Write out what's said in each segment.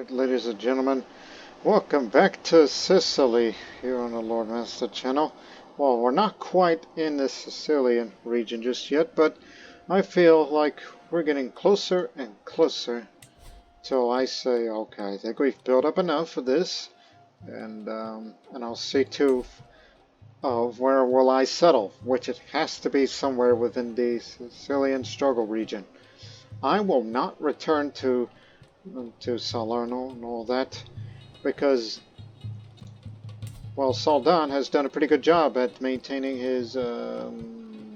Alright, ladies and gentlemen, welcome back to Sicily here on the Lord Master channel. Well, we're not quite in the Sicilian region just yet, but I feel like we're getting closer and closer till I say, okay, I think we've built up enough for this, and I'll see too of where will I settle, which it has to be somewhere within the Sicilian struggle region. I will not return to Salerno and all that, because, well, Saldan has done a pretty good job at maintaining his,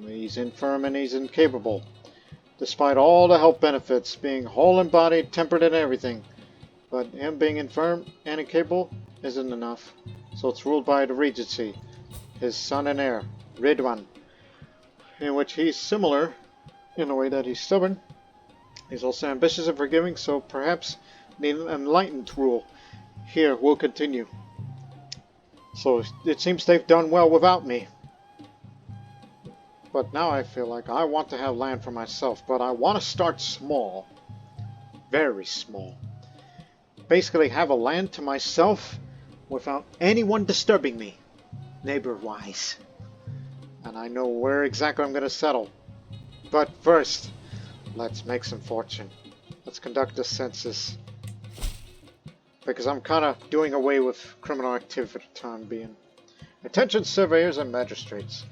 he's infirm and he's incapable, despite all the health benefits, being whole in body, tempered and everything. But him being infirm and incapable isn't enough, so it's ruled by the Regency, his son and heir, Ridwan, in which he's similar in the way that he's stubborn. He's also ambitious and forgiving, so perhaps the enlightened rule here will continue. So it seems they've done well without me. But now I feel like I want to have land for myself, but I want to start small. Very small. Basically have a land to myself without anyone disturbing me, neighbor-wise. And I know where exactly I'm going to settle. But first, let's make some fortune. Let's conduct a census. Because I'm kind of doing away with criminal activity for the time being. Attention surveyors and magistrates.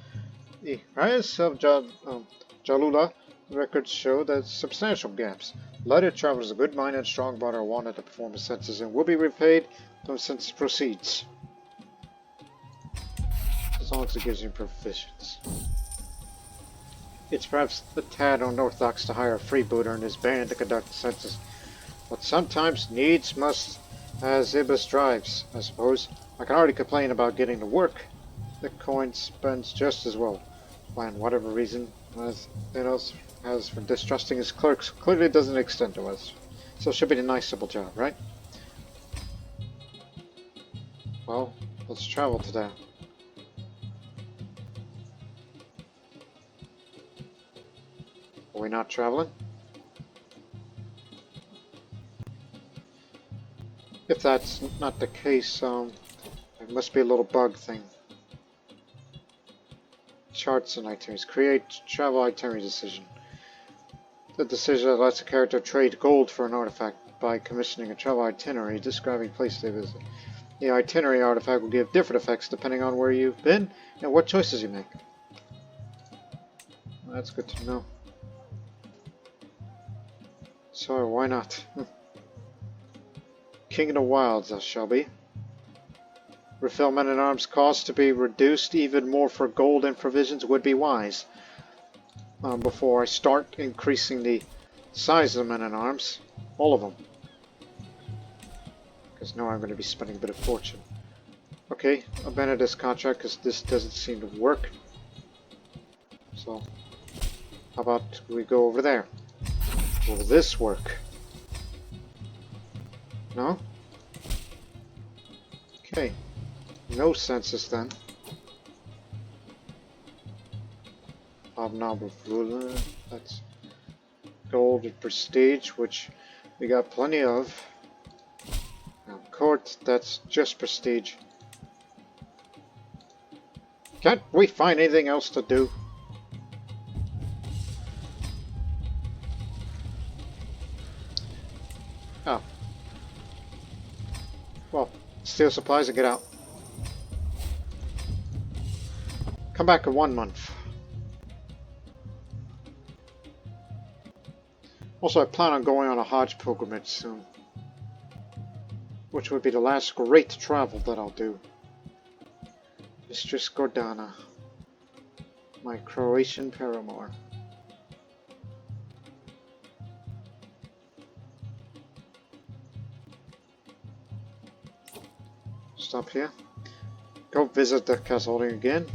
The rise of Jalula records show that substantial gaps. Lighted travelers of good mind and strong body are wanted to perform a census and will be repaid when the census proceeds. As long as it gives you provisions. It's perhaps a tad unorthodox to hire a freebooter and his band to conduct the census, but sometimes needs must, as Ibis drives, I suppose. I can already complain about getting to work. The coin spends just as well. And whatever reason as Thanos has for distrusting his clerks clearly doesn't extend to us. So it should be a nice simple job, right? Well, let's travel to that. Are we not traveling? If that's not the case, it must be a little bug thing. Charts and itineraries. Create travel itinerary decision. The decision that lets a character trade gold for an artifact by commissioning a travel itinerary describing place they visit. The itinerary artifact will give different effects depending on where you've been and what choices you make. Well, that's good to know. So why not? King of the Wilds, I shall be. Refill men at arms cost to be reduced even more for gold and provisions would be wise. Before I start increasing the size of the men at arms, all of them. Because now I'm going to be spending a bit of fortune. Okay, abandon this contract because this doesn't seem to work. So, how about we go over there? Will this work? No? Okay. No census then. Hobnob of ruler. That's gold and prestige, which we got plenty of. Now court, that's just prestige. Can't we find anything else to do? Oh. Well, steal supplies and get out. Come back in 1 month. Also, I plan on going on a Hajj pilgrimage soon. Which would be the last great travel that I'll do. Mistress Gordana. My Croatian paramour. Stop here. Go visit the castle holding again.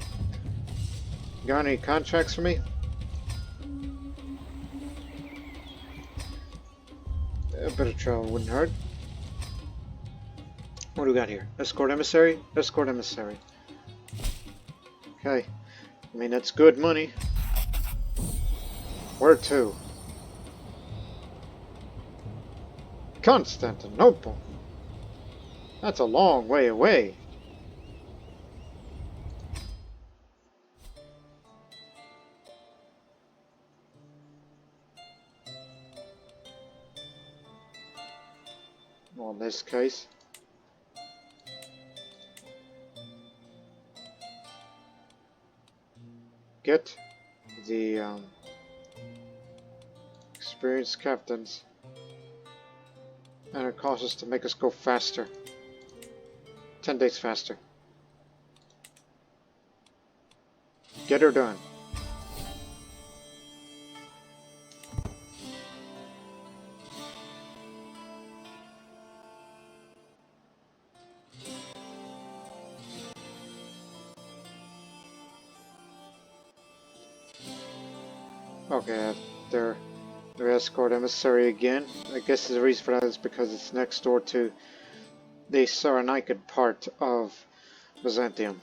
Got any contracts for me? A bit of travel wouldn't hurt. What do we got here? Escort emissary? Escort emissary. Okay. I mean, that's good money. Where to? Constantinople. That's a long way away. Well, in this case, get the experienced captains, and it costs us to make us go faster. 10 days faster. Get her done. Okay, their escort emissary again. I guess the reason for that is because it's next door to the Cyrenaican part of Byzantium.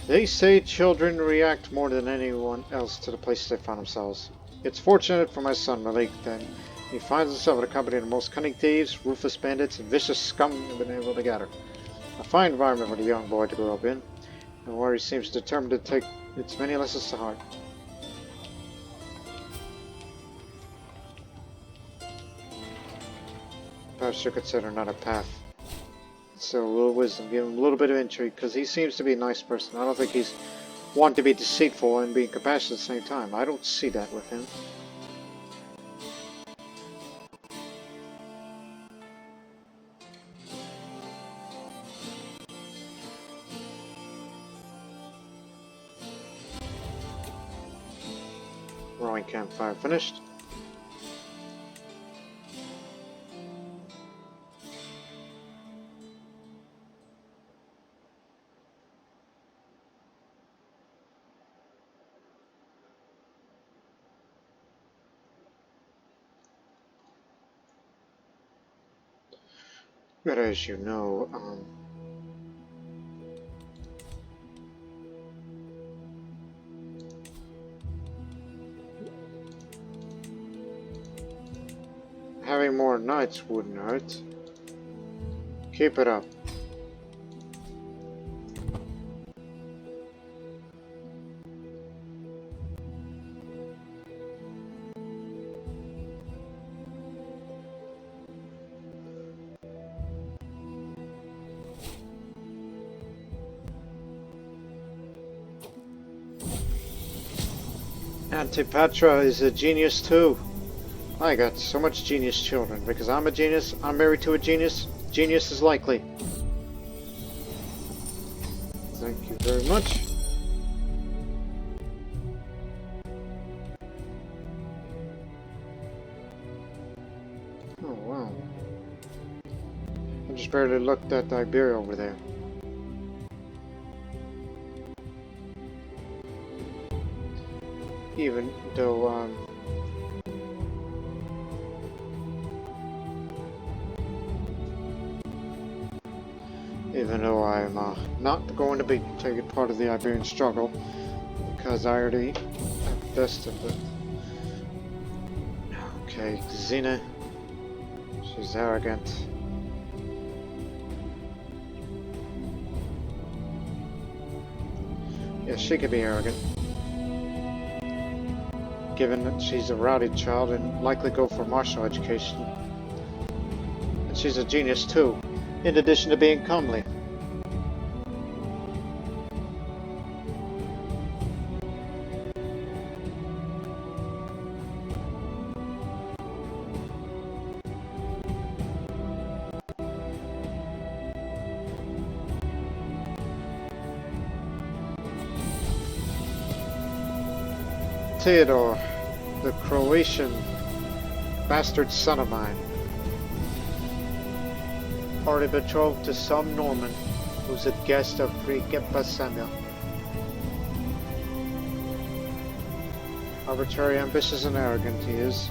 They say children react more than anyone else to the places they find themselves. It's fortunate for my son Malik that he finds himself in a company of the most cunning thieves, ruthless bandits, and vicious scum have been able to gather. A fine environment for a young boy to grow up in, and where he seems determined to take its many lessons to heart. Perhaps you consider another path. So a little wisdom, give him a little bit of intrigue, because he seems to be a nice person. I don't think he's wanting to be deceitful and being compassionate at the same time. I don't see that with him. Rowing campfire finished. But as you know, having more knights wouldn't hurt. Keep it up. Antipatra is a genius too. I got so much genius children. Because I'm a genius, I'm married to a genius. Genius is likely. Thank you very much. Oh wow. I just barely looked at Iberia over there. Even though I'm not going to be taking part of the Iberian struggle because I already invested it. Okay, Xena, she's arrogant. Yeah, she can be arrogant. Given that she's a rowdy child and likely go for martial education. And she's a genius too, in addition to being comely. Theodore, the Croatian bastard son of mine, already betrothed to some Norman who's a guest of Princeps Samuel. Arbitrary, ambitious, and arrogant he is.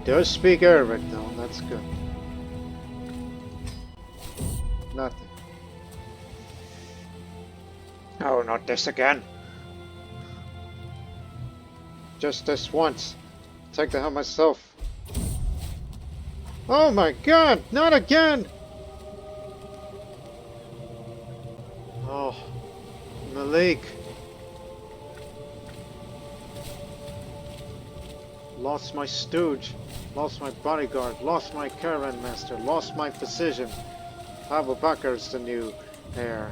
does speak Arabic though, that's good. Nothing. Oh, not this again. Just this once. Take the helm myself. Oh my god, not again! Oh, Malik. Lost my stooge, lost my bodyguard, lost my caravan master, lost my physician. Abu Bakr's the new heir.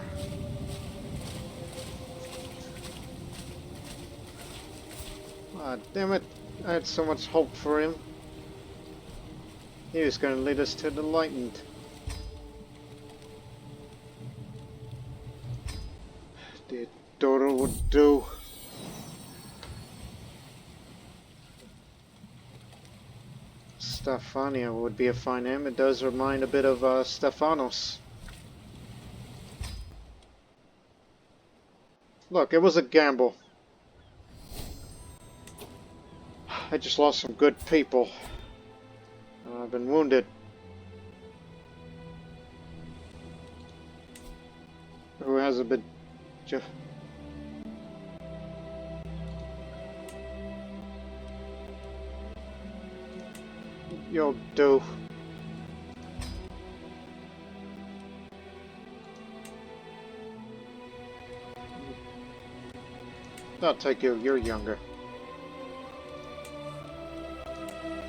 Ah, damn it. I had so much hope for him. He was going to lead us to the enlightened. The daughter would do. Stefania would be a fine name. It does remind a bit of Stephanos. Look, it was a gamble. I just lost some good people. I've been wounded. Who hasn't been... You'll do. I'll take you, you're younger.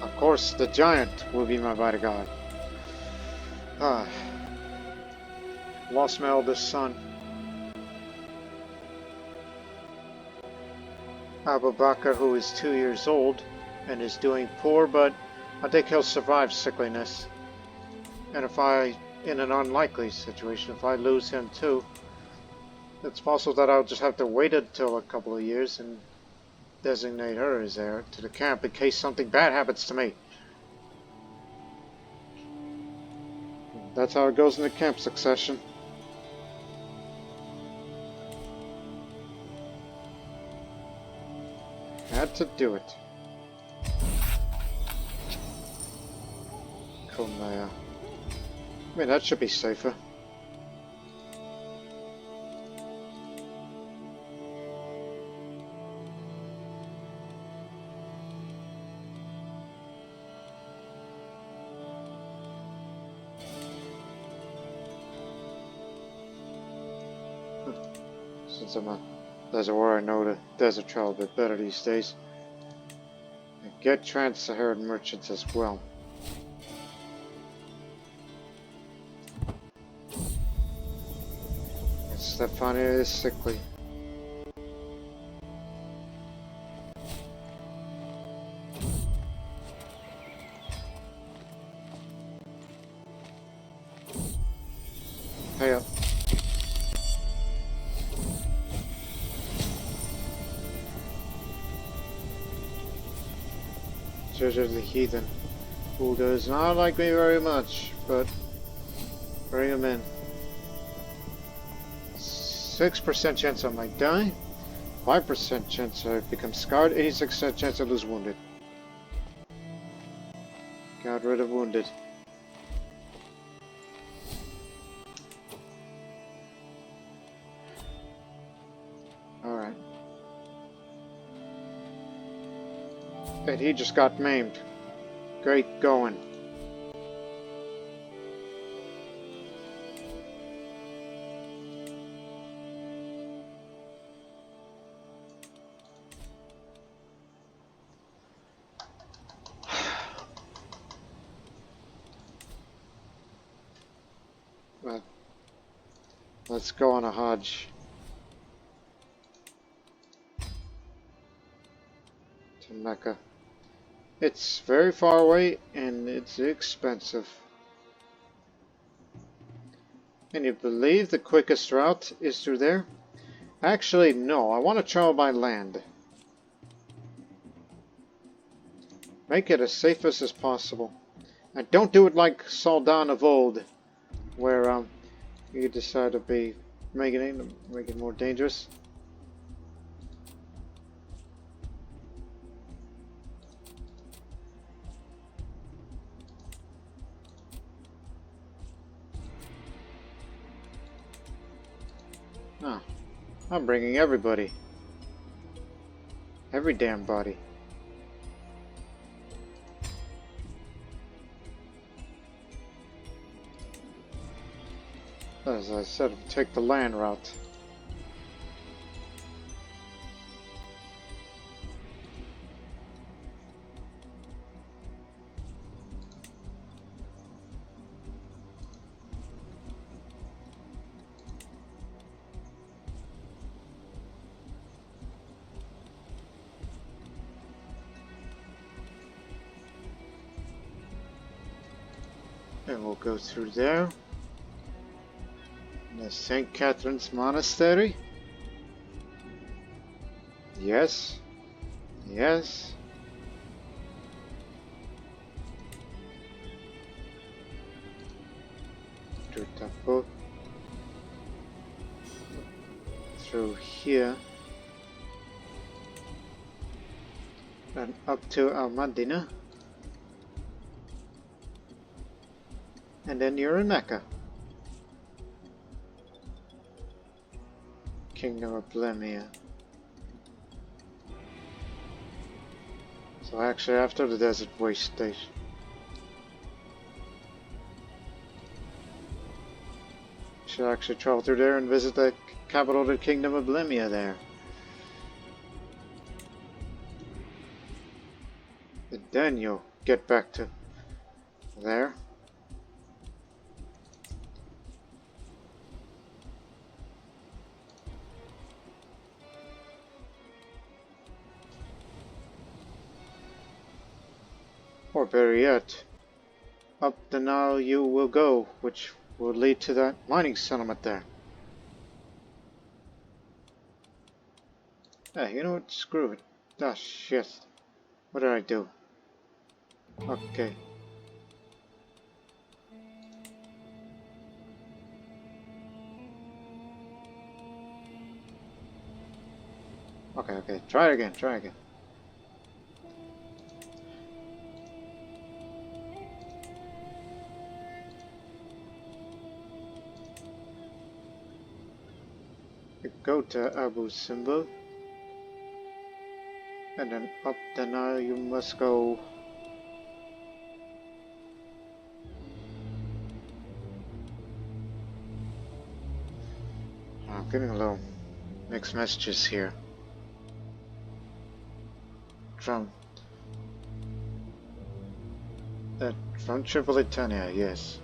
Of course, the giant will be my bodyguard. Ah. Lost my eldest son. Abu Bakr, who is 2 years old and is doing poor, but I think he'll survive sickliness. And if I, in an unlikely situation, if I lose him too, it's possible that I'll just have to wait until a couple of years and designate her as heir to the camp in case something bad happens to me. That's how it goes in the camp succession. Had to do it. Kumaya. I mean, that should be safer. Since I'm a desert warrior, I know the desert travel a bit better these days. And get trans-Saharan merchants as well. Stefania is sickly. Pay up. Judge of the heathen, who does not like me very much, but bring him in. 6% chance I might die, 5% chance I become scarred, 86% chance I lose wounded. Got rid of wounded. Alright. And he just got maimed. Great going. But let's go on a Hajj to Mecca. It's very far away and it's expensive. Can you believe the quickest route is through there? Actually, no. I want to travel by land. Make it as safe as possible. And don't do it like Soldan of old, where you decide to be make it more dangerous. No, I'm bringing everybody. Every damn body. As I said, take the land route. And we'll go through there. The St. Catherine's Monastery. Yes. Yes. To Tapo. Through here. And up to Al-Madinah. And then you're in Mecca. Kingdom of Blemia. So actually after the desert waste station. Should actually travel through there and visit the capital of the Kingdom of Blemia there. And then you'll get back to there. Or better yet, up the Nile you will go, which will lead to that mining settlement there. Hey, you know what? Screw it. Ah, shit. What did I do? Okay. Okay. Try again. Go to Abu Simbel, and then up the Nile you must go. I'm getting a little mixed messages here. From Tripolitania, yes.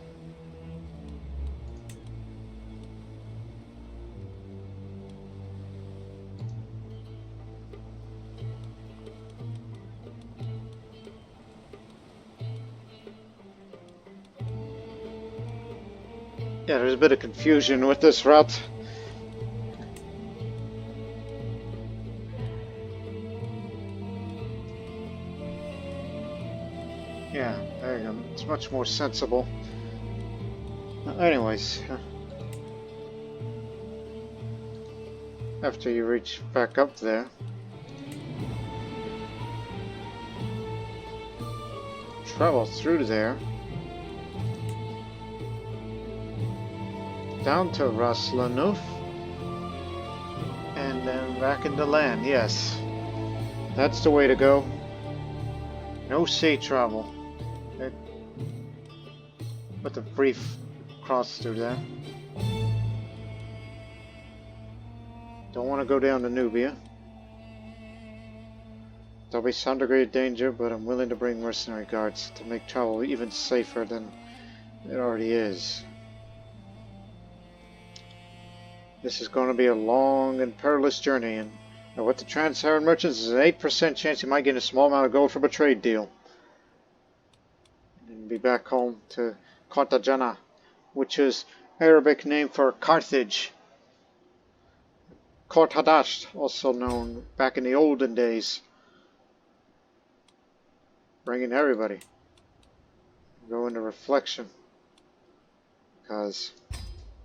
Yeah, there's a bit of confusion with this route. Yeah, there you go. It's much more sensible. Anyways, after you reach back up there, travel through there, down to Ras Lanuf, and then back into land. Yes, that's the way to go. No sea travel. With a brief cross through there. Don't want to go down to Nubia. There'll be some degree of danger, but I'm willing to bring mercenary guards to make travel even safer than it already is. This is going to be a long and perilous journey, and with the Trans-Saharan merchants, there's an 8% chance you might get a small amount of gold from a trade deal. And be back home to Cartagena, which is Arabic name for Carthage. Court Hadash, also known back in the olden days. Bringing everybody. Go into reflection. Because,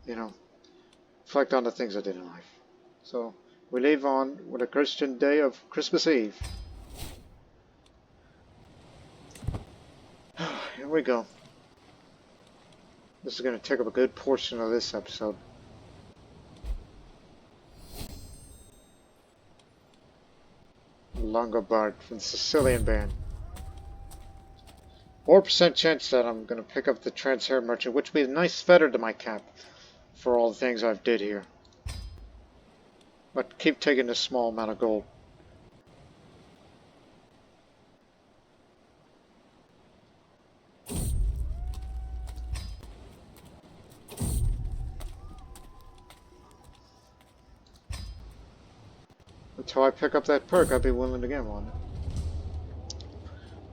you know, reflect on the things I did in life. So, we leave on with a Christian day of Christmas Eve. Here we go. This is going to take up a good portion of this episode. Longobard from the Sicilian band. 4% chance that I'm going to pick up the Transhair Merchant, which would be a nice feather to my cap for all the things I've did here. But keep taking this small amount of gold. Until I pick up that perk, I'd be willing to get one.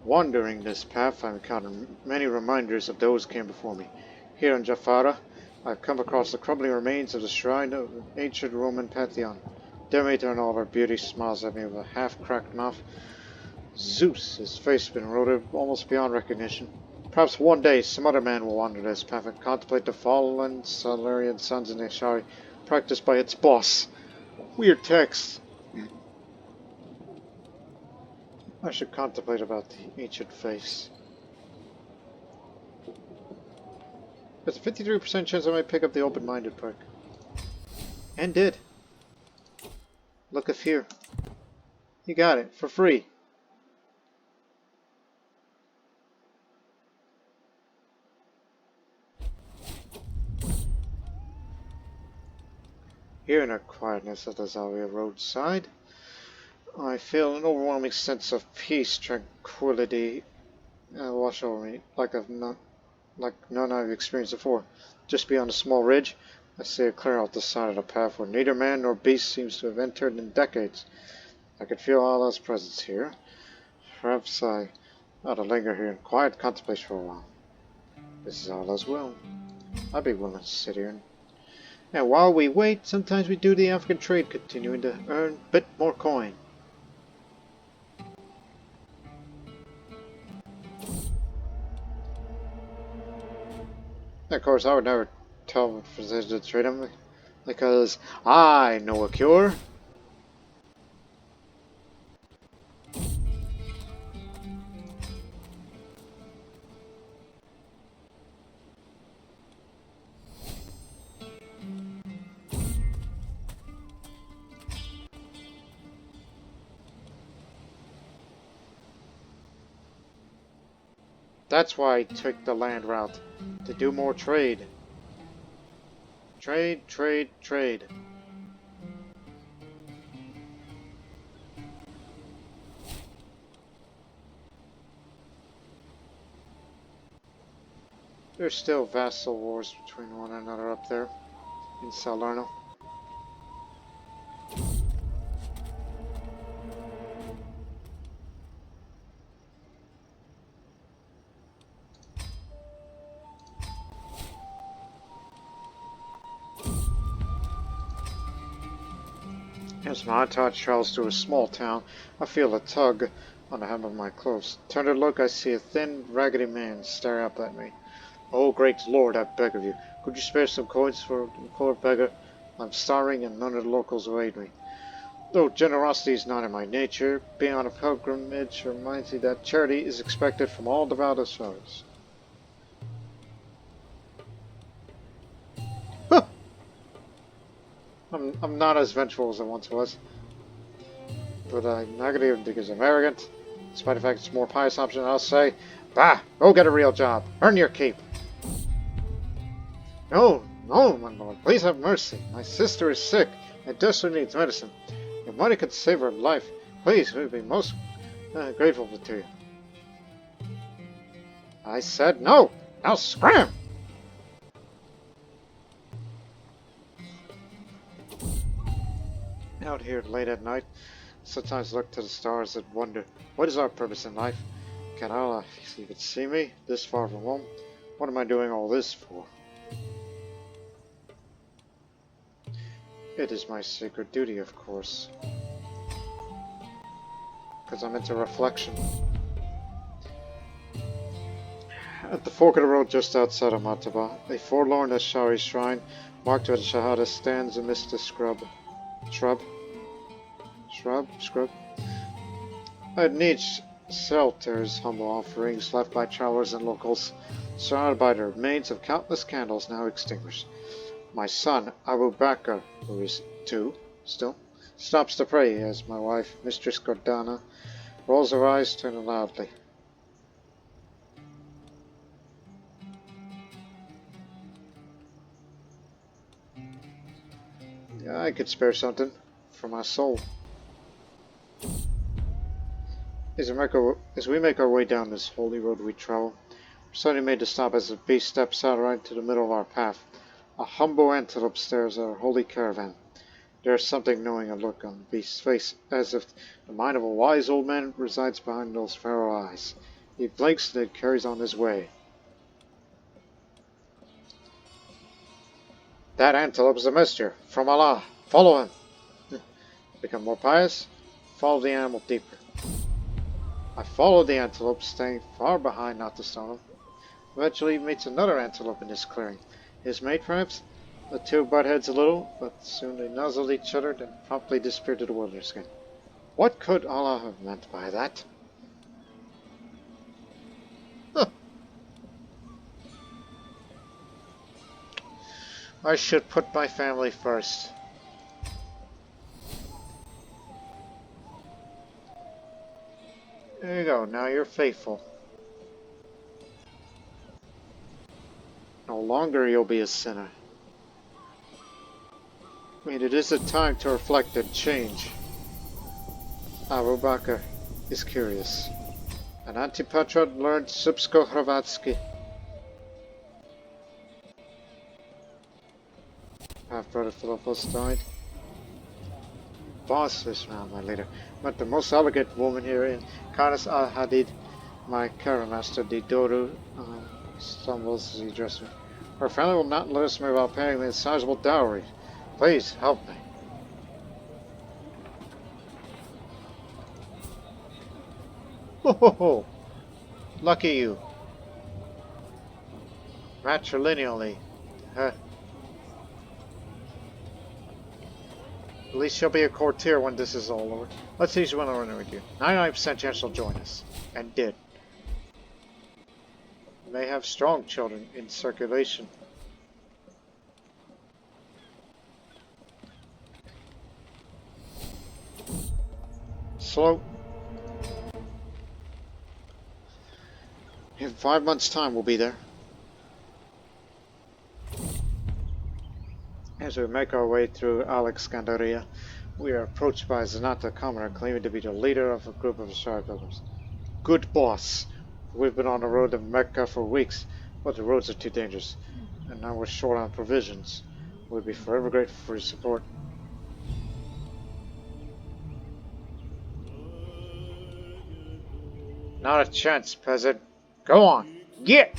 Wandering this path, I've encountered many reminders of those who came before me. Here in Jafara, I've come across the crumbling remains of the shrine of an ancient Roman pantheon. Demeter in all her beauty smiles at me with a half-cracked mouth. Zeus, his face has been eroded almost beyond recognition. Perhaps one day some other man will wander this path and contemplate the fallen Solarian sons in the Ashari, practiced by its boss. Weird text. I should contemplate about the ancient face. There's a 53% chance I might pick up the open-minded perk. And did. Look up here. You got it, for free. Here in the quietness of the Zawiya roadside, I feel an overwhelming sense of peace, tranquility, wash over me, like none I've experienced before. Just beyond a small ridge, I see a clear out the side of the path where neither man nor beast seems to have entered in decades. I could feel Allah's presence here. Perhaps I ought to linger here in quiet contemplation for a while. This is Allah's will. I'd be willing to sit here. And while we wait, sometimes we do the African trade, continuing to earn a bit more coin. Of course, I would never tell a physician to trade him because I know a cure. That's why I took the land route, to do more trade. Trade, trade, trade. There's still vassal wars between one another up there in Salerno. As my entourage travels through a small town, I feel a tug on the hem of my clothes. Turn to look, I see a thin, raggedy man staring up at me. Oh, great Lord, I beg of you, could you spare some coins for the poor beggar? I'm starving and none of the locals will aid me. Though generosity is not in my nature, being on a pilgrimage reminds me that charity is expected from all devout souls. Huh. I'm not as vengeful as I once was, but I'm negative because I'm arrogant. Despite the fact it's a more pious option, I'll say, bah, go get a real job, earn your keep. No, no, my lord, please have mercy. My sister is sick and desperately needs medicine. If money could save her life, please, we would be most grateful to you. I said no! Now scram! Out here late at night, sometimes look to the stars and wonder, what is our purpose in life? Can Allah even see me, this far from home? What am I doing all this for? It is my sacred duty, of course. Because I'm into reflection. At the fork of the road just outside of Mataba, a forlorn Ashari shrine marked with a Shahada stands amidst the scrub. At niche shelters humble offerings left by travelers and locals, surrounded by the remains of countless candles now extinguished. My son, Abu Bakr, who is 2 still, stops to pray as my wife, Mistress Gordana, rolls her eyes, turning loudly. I could spare something for my soul. As we make our way down this holy road we travel, we're suddenly made to stop as a beast steps out right into the middle of our path. A humble antelope stares at our holy caravan. There is something knowing a look on the beast's face, as if the mind of a wise old man resides behind those feral eyes. He blinks and then carries on his way. That antelope is a messenger from Allah. Follow him. Become more pious? Follow the animal deeper. I followed the antelope, staying far behind not to stone him. Eventually he meets another antelope in this clearing. His mate, perhaps? The two butt heads a little, but soon they nuzzled each other, then promptly disappeared to the wilderness again. What could Allah have meant by that? Huh. I should put my family first. There you go, now you're faithful. No longer you'll be a sinner. I mean, it is a time to reflect and change. Abu Bakr is curious. An anti-patriot learned Subsko-Hrvatsky. Half-brother Philippos died. Boss Isma'il, my leader. Met the most elegant woman here in Kanas al-Hadid. My Karamaster, the Doru, stumbles as he addresses me. Her family will not let us move without paying me a sizable dowry. Please, help me. Ho ho ho! Lucky you. Matrilineally. At least she'll be a courtier when this is all over. Let's see if she will run with you. 99% chance she'll join us. And did. We may have strong children in circulation. Slow. In 5 months' time we'll be there. As we make our way through Alexandria, we are approached by a Zenata commoner claiming to be the leader of a group of Ashari pilgrims. Good boss! We've been on the road to Mecca for weeks, but the roads are too dangerous, and now we're short on provisions. We'll be forever grateful for your support. Not a chance, peasant. Go on, get!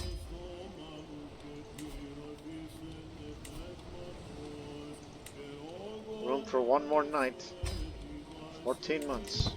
Room for one more night. 14 months.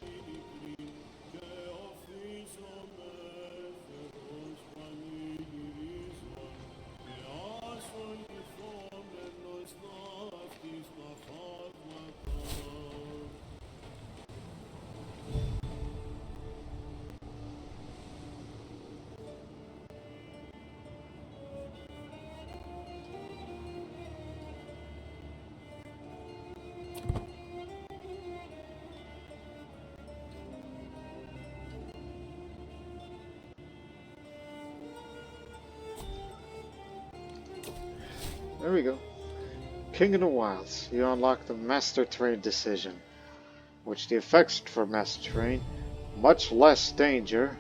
There we go. King of the Wilds. You unlock the Master Terrain decision, which the effects for Master Terrain, much less danger,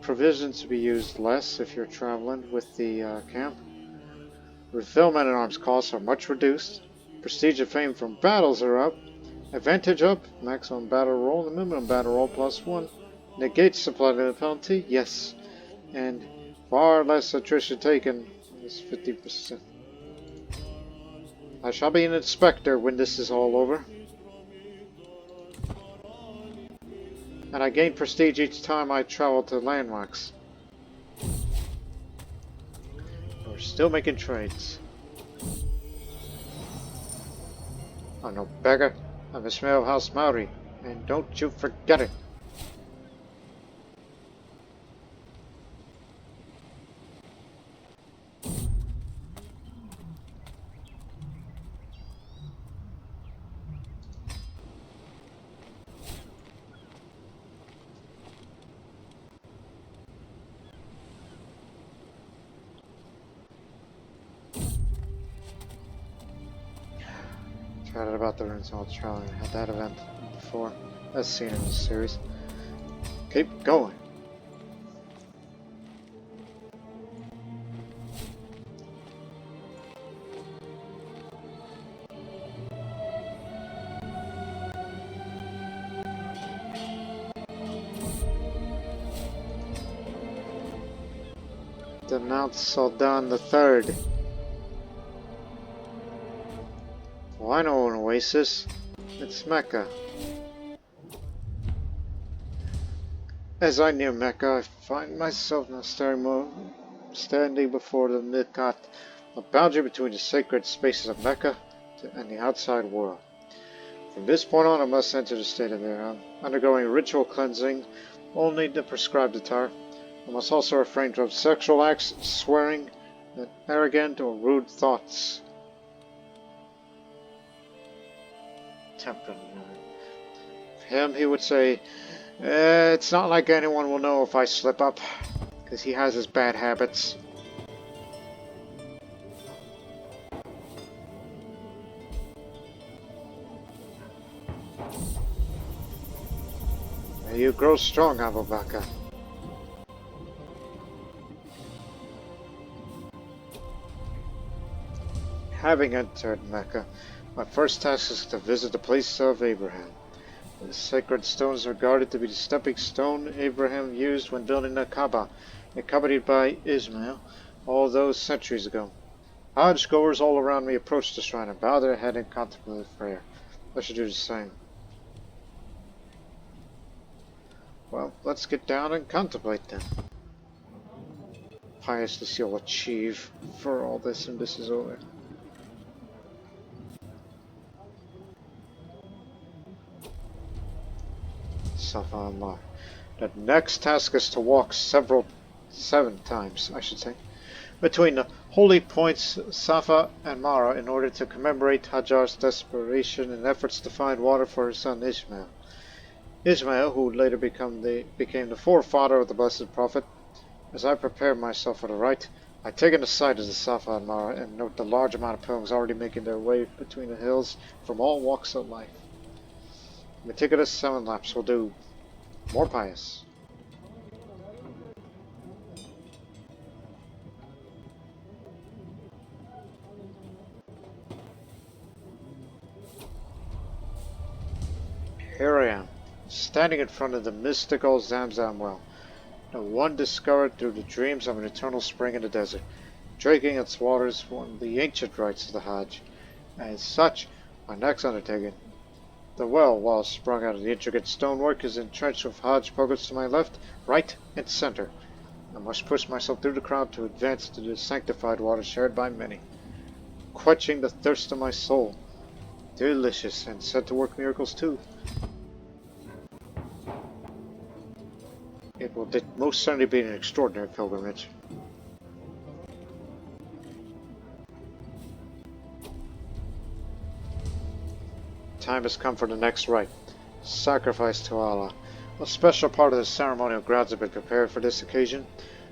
provisions to be used less if you're traveling with the camp. Refill men at arms costs are much reduced. Prestige and fame from battles are up. Advantage up. Maximum battle roll and minimum battle roll +1. Negate supply limit penalty. Yes. And far less attrition taken. Is 50%. I shall be an inspector when this is all over. And I gain prestige each time I travel to landmarks. We're still making trades. I'm no beggar. I'm Isma'il of House Maori, and don't you forget it. Chatted about the runes while traveling. I had that event before, as seen in the series. Keep going. Denounce Sultan the Third. Well, I know an oasis. It's Mecca. As I near Mecca, I find myself in a staring mode, standing before the Miqat, a boundary between the sacred spaces of Mecca and the outside world. From this point on, I must enter the state of Ihram, undergoing ritual cleansing, only the prescribed attire. I must also refrain from sexual acts, swearing, and arrogant or rude thoughts. Temperament. For him, he would say, it's not like anyone will know if I slip up, because he has his bad habits. May you grow strong, Abu Bakr. Having entered Mecca, my first task is to visit the place of Abraham. The sacred stones are regarded to be the stepping stone Abraham used when building the Kaaba, accompanied by Isma'il all those centuries ago. Hajj goers all around me approach the shrine and bow their head in contemplative prayer. I should do the same. Well, let's get down and contemplate then. Piousness you'll achieve for all this, and this is over. Safa al-Mar. The next task is to walk 7 times, between the holy points Safa and Marwa in order to commemorate Hajar's desperation and efforts to find water for her son Ismail. Ismail, who later became the forefather of the Blessed Prophet. As I prepare myself for the rite, I take in the sight of the Safa and Marwa and note the large amount of pilgrims already making their way between the hills from all walks of life. Meticulous 7 laps will do. More pious. Here I am, standing in front of the mystical Zamzam well, the one discovered through the dreams of an eternal spring in the desert. Drinking its waters one of the ancient rites of the Hajj. As such, my next undertaking. The well, while sprung out of the intricate stonework, is entrenched with Hajj pilgrims to my left, right, and center. I must push myself through the crowd to advance to the sanctified water shared by many, quenching the thirst of my soul. Delicious, and said to work miracles too. It will most certainly be an extraordinary pilgrimage. Time has come for the next rite, sacrifice to Allah. A special part of the ceremonial grounds have been prepared for this occasion,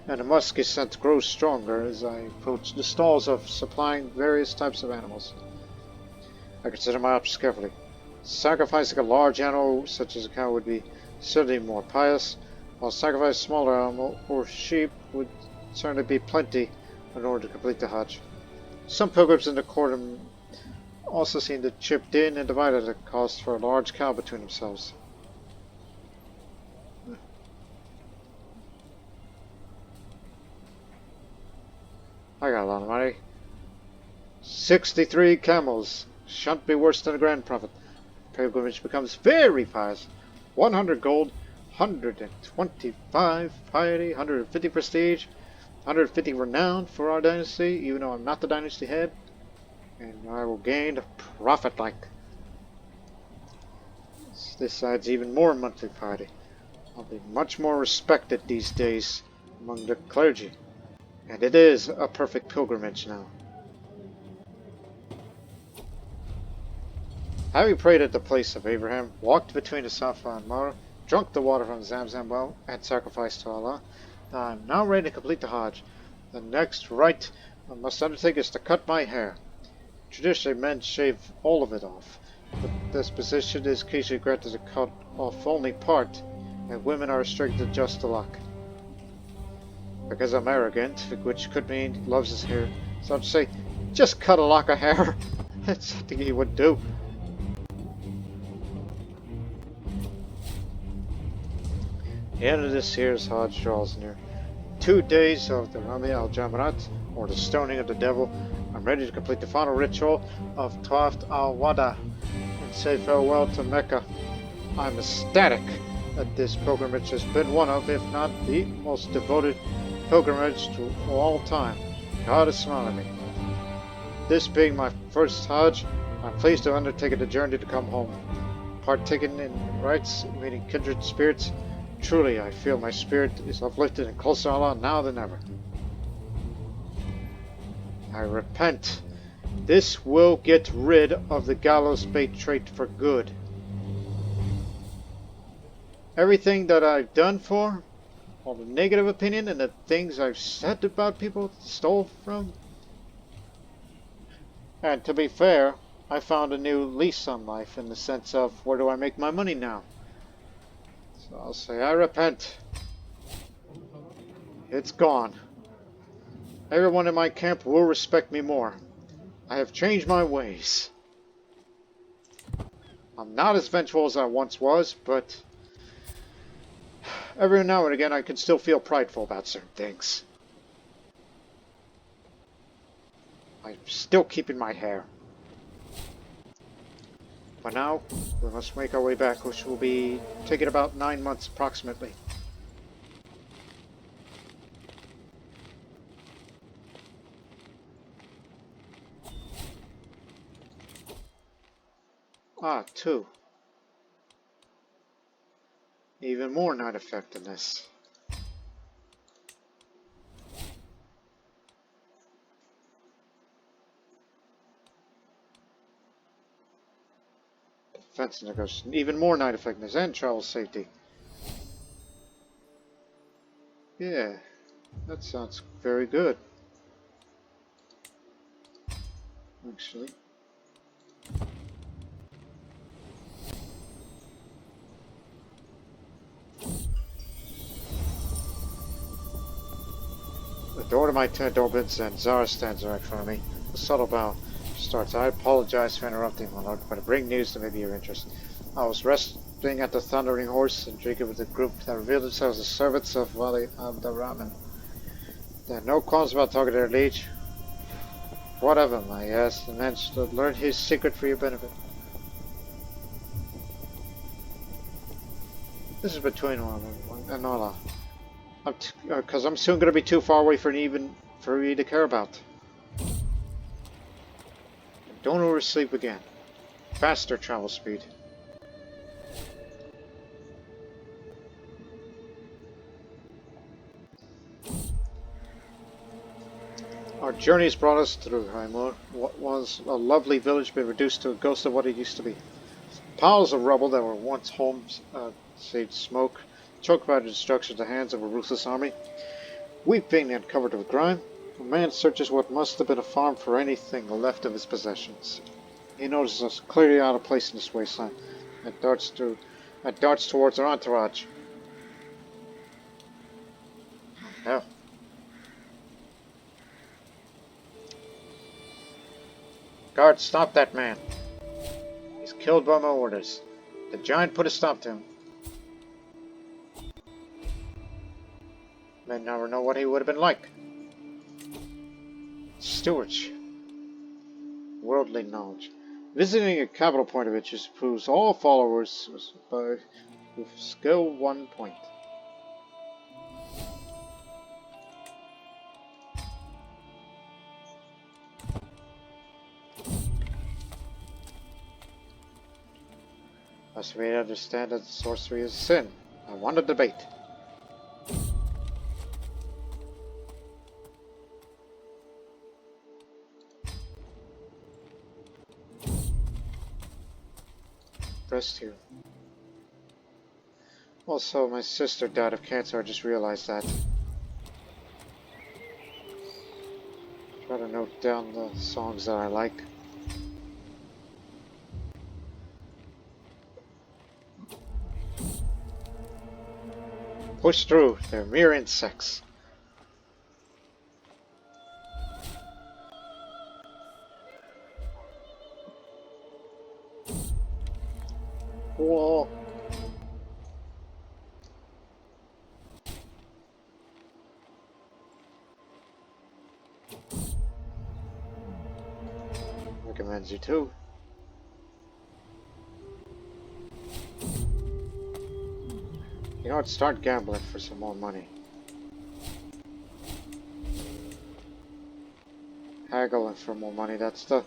and the musky scent grows stronger as I approach the stalls of supplying various types of animals. I consider my options carefully. Sacrificing a large animal, such as a cow, would be certainly more pious, while sacrificing a smaller animal or sheep would certainly be plenty in order to complete the Hajj. Some pilgrims in the quorum also seem to chip in and divided the cost for a large cow between themselves. I got a lot of money. 63 camels. Shan't be worse than the Grand Prophet. Pilgrimage becomes very pious. 100 gold, 125 piety, 150 prestige, 150 renown for our dynasty, even though I'm not the dynasty head. And I will gain profit like. This adds even more monthly piety. I'll be much more respected these days among the clergy. And it is a perfect pilgrimage now. Having prayed at the place of Abraham, walked between the Safa and Marwa, drunk the water from the Zamzam well, and sacrificed to Allah, I am now ready to complete the Hajj. The next rite I must undertake is to cut my hair. Traditionally, men shave all of it off, but this position is occasionally granted to cut off only part, and women are restricted to just the lock. Because I'm arrogant, which could mean he loves his hair, so I'd say, just cut a lock of hair. That's something he would do. The end of this year's Hajj draws near. 2 days of the Rami al-Jamarat, or the stoning of the devil. I'm ready to complete the final ritual of Tawaf al-Wada and say farewell to Mecca. I'm ecstatic that this pilgrimage has been one of, if not the most devoted pilgrimage to all time. God is smiling at me. This being my first Hajj, I'm pleased to have undertaken the journey to come home. Partaking in rites, meeting kindred spirits, truly I feel my spirit is uplifted and closer to Allah now than ever. I repent. This will get rid of the gallows bait trait for good. Everything that I've done for, all the negative opinion and the things I've said about people stole from. And to be fair, I found a new lease on life in the sense of where do I make my money now? So I'll say I repent. It's gone. Everyone in my camp will respect me more. I have changed my ways. I'm not as vengeful as I once was, but every now and again I can still feel prideful about certain things. I'm still keeping my hair. But now, we must make our way back, which will be taking about 9 months approximately. Ah, 2. Even more night effectiveness. Defense negotiation. Even more night effectiveness and travel safety. Yeah, that sounds very good. Actually. The door to my tent opens and Zara stands right in front of me. A subtle bow starts. I apologize for interrupting, my lord, but I bring news that may be of interest. I was resting at the Thundering Horse and drinking with a group that revealed themselves as servants of Wali Abdurrahman. They had no qualms about talking to their liege. What of him, I asked, and managed to learn his secret for your benefit. This is between one and Allah. Because I'm soon going to be too far away for you to care about. Don't oversleep again. Faster travel speed. Our journey has brought us through Haimur. What was a lovely village been reduced to a ghost of what it used to be. Piles of rubble that were once homes saved smoke, choked by the destruction at the hands of a ruthless army. Weeping and covered with grime, a man searches what must have been a farm for anything left of his possessions. He notices us clearly out of place in this wasteland, and darts towards our entourage. No. Guard, stop that man. He's killed by my orders. The giant put a stop to him. Men never know what he would have been like. Stewardship. Worldly knowledge. Visiting a capital point of interest proves all followers with skill 1 point. Must we understand that sorcery is sin? I want a debate. Rest here. Also, my sister died of cancer, I just realized that. Try to note down the songs that I like. push through. They're mere insects. Whoa. Recommends you too. You know what? Start gambling for some more money. Haggling for more money. That's the...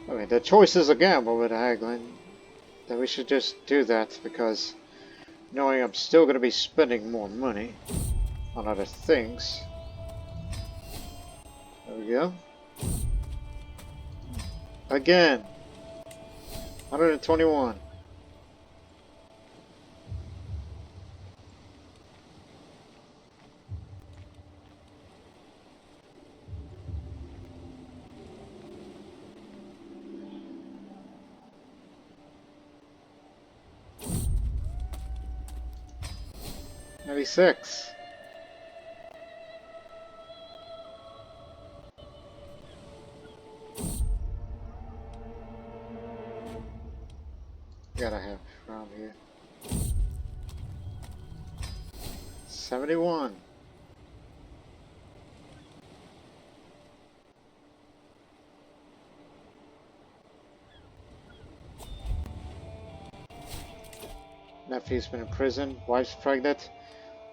I mean, the choice is a gamble with haggling. Then we should just do that because knowing I'm still going to be spending more money on other things. There we go. Again. 121. '96. Gotta have around here. 71. Nephew's been in prison, wife's pregnant,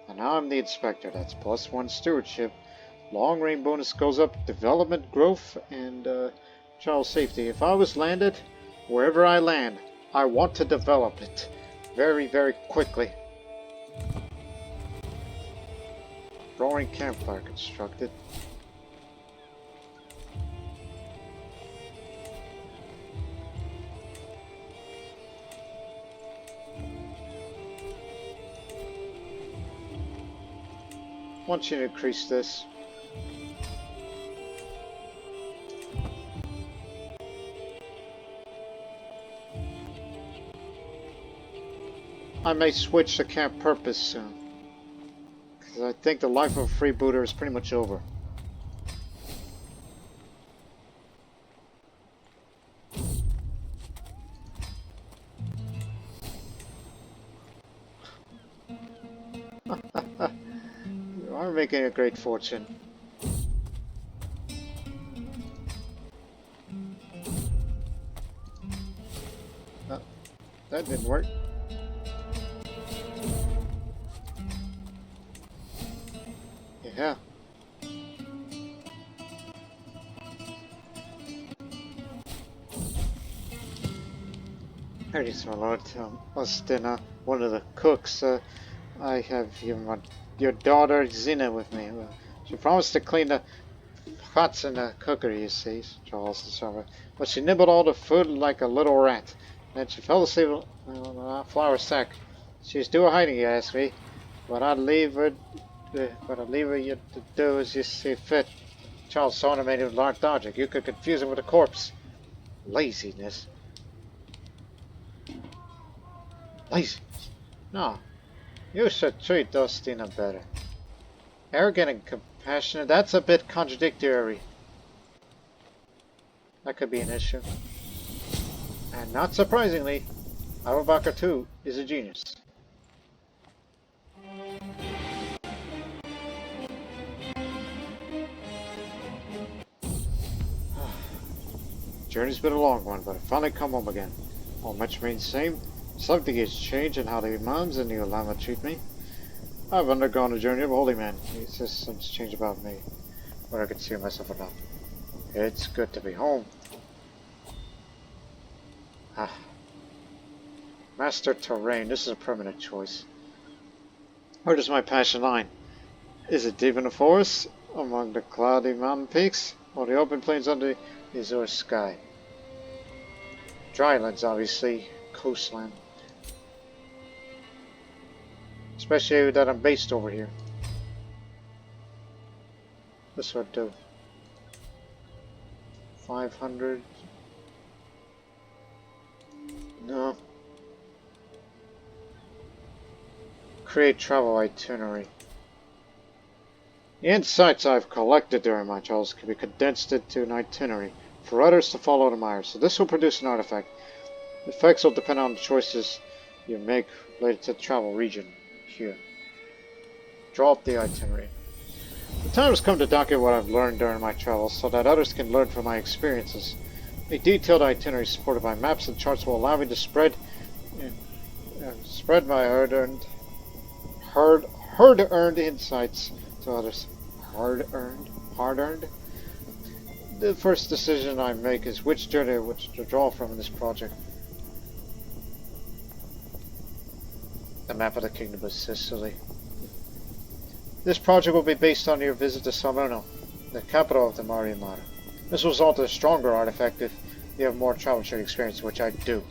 and now I'm the inspector. That's +1 stewardship. Long range bonus goes up, development, growth, and child safety. If I was landed, wherever I land, I want to develop it very, very quickly. Roaring campfire constructed. Want you to increase this. I may switch to camp purpose soon. Because I think the life of a freebooter is pretty much over. You are making a great fortune. Oh, that didn't work. Yeah. Greetings, my lord. Ostina, one of the cooks. I have your daughter Zina with me. She promised to clean the pots in the cookery, you see, Charles the server. But she nibbled all the food like a little rat. Then she fell asleep on a flour sack. She's due a hiding, you ask me. But I'd leave her you to do as you see fit. Charles saw him made him lark logic. You could confuse him with a corpse. Laziness. Laziness. No. You should treat Dostina better. Arrogant and compassionate, that's a bit contradictory. That could be an issue. And not surprisingly, Abu Bakr too is a genius. Journey's been a long one, but I finally come home again. All much remains the same. Something has changed in how the imams and the ulama treat me. I've undergone a journey of a holy man. It's just something's changed about me, whether I consider myself or not. It's good to be home. Master terrain. This is a permanent choice. Where does my passion lie? Is it deep in the forest, among the cloudy mountain peaks, or the open plains under the azure sky? Drylands, obviously. Coastland. Especially that I'm based over here. This would do. 500. No. create travel itinerary. The insights I've collected during my travels can be condensed into an itinerary for others to follow and admire. So this will produce an artifact. The effects will depend on the choices you make related to the travel region here. Draw up the itinerary. The time has come to document what I've learned during my travels so that others can learn from my experiences. A detailed itinerary supported by maps and charts will allow me to spread my hard-earned insights to others. Hard-earned? The first decision I make is which journey to draw from in this project. The map of the Kingdom of Sicily. This project will be based on your visit to Salerno, the capital of the Mare Mara. This will result in a stronger artifact if you have more travel trade experience, which I do.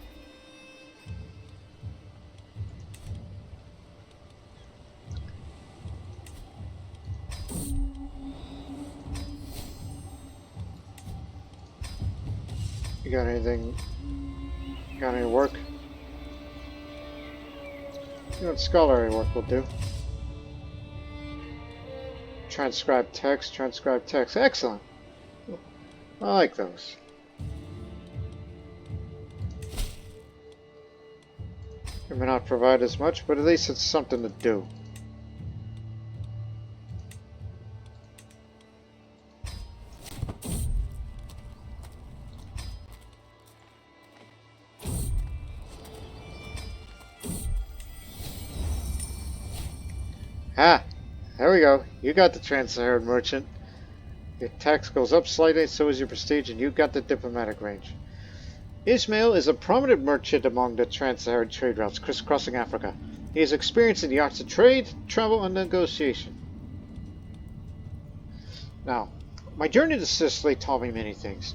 You got anything? Got any work? You know what scholarly work will do? Transcribe text. Excellent. I like those. It may not provide as much, but at least it's something to do. Ah, there we go. You got the Trans-Saharan merchant. Your tax goes up slightly, so is your prestige, and you got the diplomatic range. Isma'il is a prominent merchant among the Trans-Saharan trade routes crisscrossing Africa. He is experienced in the arts of trade, travel, and negotiation. Now, my journey to Sicily taught me many things.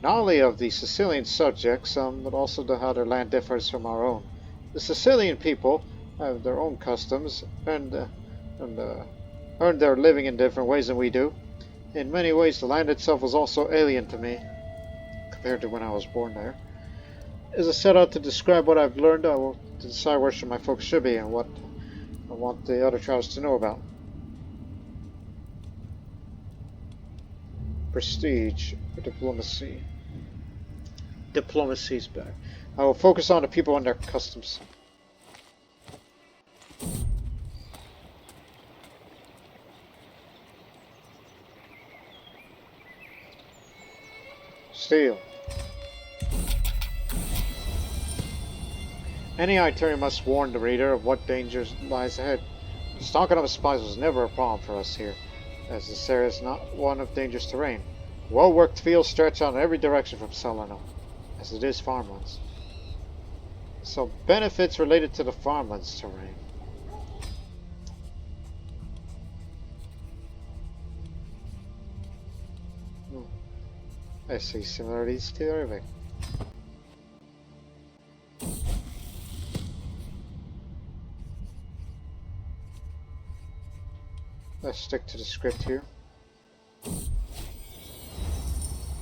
Not only of the Sicilian subjects, but also to how their land differs from our own. The Sicilian people have their own customs and earn their living in different ways than we do. In many ways, the land itself was also alien to me, compared to when I was born there. As I set out to describe what I've learned, I will decide where my focus should be and what I want the other travelers to know about. Prestige or diplomacy. Diplomacy's back. I will focus on the people and their customs. Steel. Any itinerary must warn the reader of what danger lies ahead. Stalking of spies was never a problem for us here, as this area is not one of dangerous terrain. Well-worked fields stretch out in every direction from Salerno, as it is farmlands. So benefits related to the farmlands terrain. I see similarities to Arabic. Let's stick to the script here.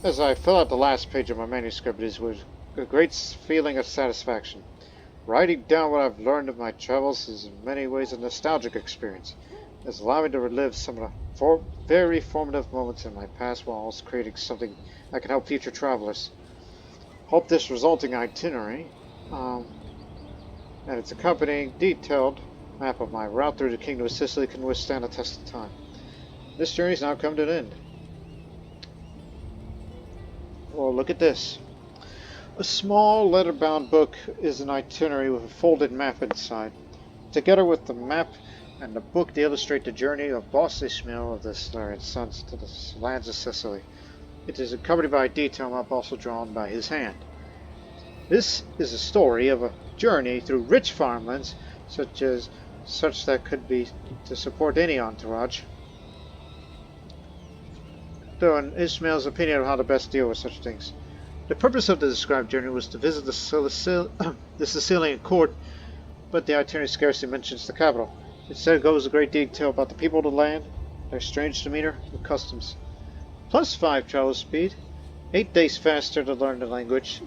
As I fill out the last page of my manuscript, it is with a great feeling of satisfaction. Writing down what I've learned of my travels is in many ways a nostalgic experience. It's allowed me to relive some of the very formative moments in my past while also creating something that can help future travelers. Hope this resulting itinerary and its accompanying detailed map of my route through the Kingdom of Sicily can withstand a test of time. This journey's now come to an end. Well, look at this. A small leather-bound book is an itinerary with a folded map inside. Together with the map and the book, they illustrate the journey of boss Isma'il of the Solarian sons to the lands of Sicily. It is accompanied by a detail map also drawn by his hand. This is a story of a journey through rich farmlands, such that could be to support any entourage. Though in Isma'il's opinion of how to best deal with such things. The purpose of the described journey was to visit the Sicilian court, but the itinerary scarcely mentions the capital. Instead, goes a great detail about the people of the land, their strange demeanor, and customs. Plus 5 travel speed, 8 days faster to learn the language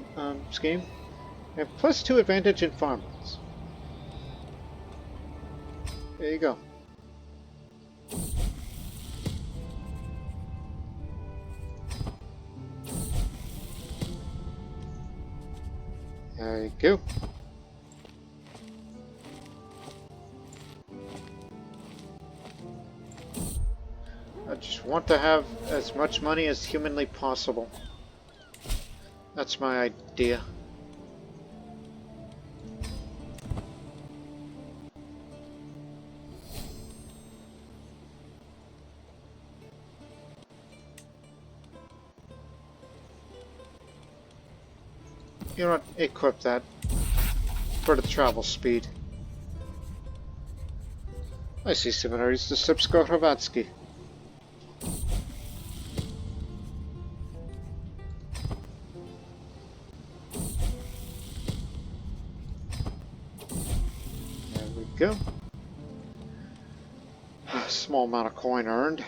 scheme, and plus 2 advantage in farmlands. There you go. There you go. I just want to have as much money as humanly possible. That's my idea. You know what? Equip that for the travel speed. I see similarities to Sipsko-Hrvatski. There we go. A small amount of coin earned.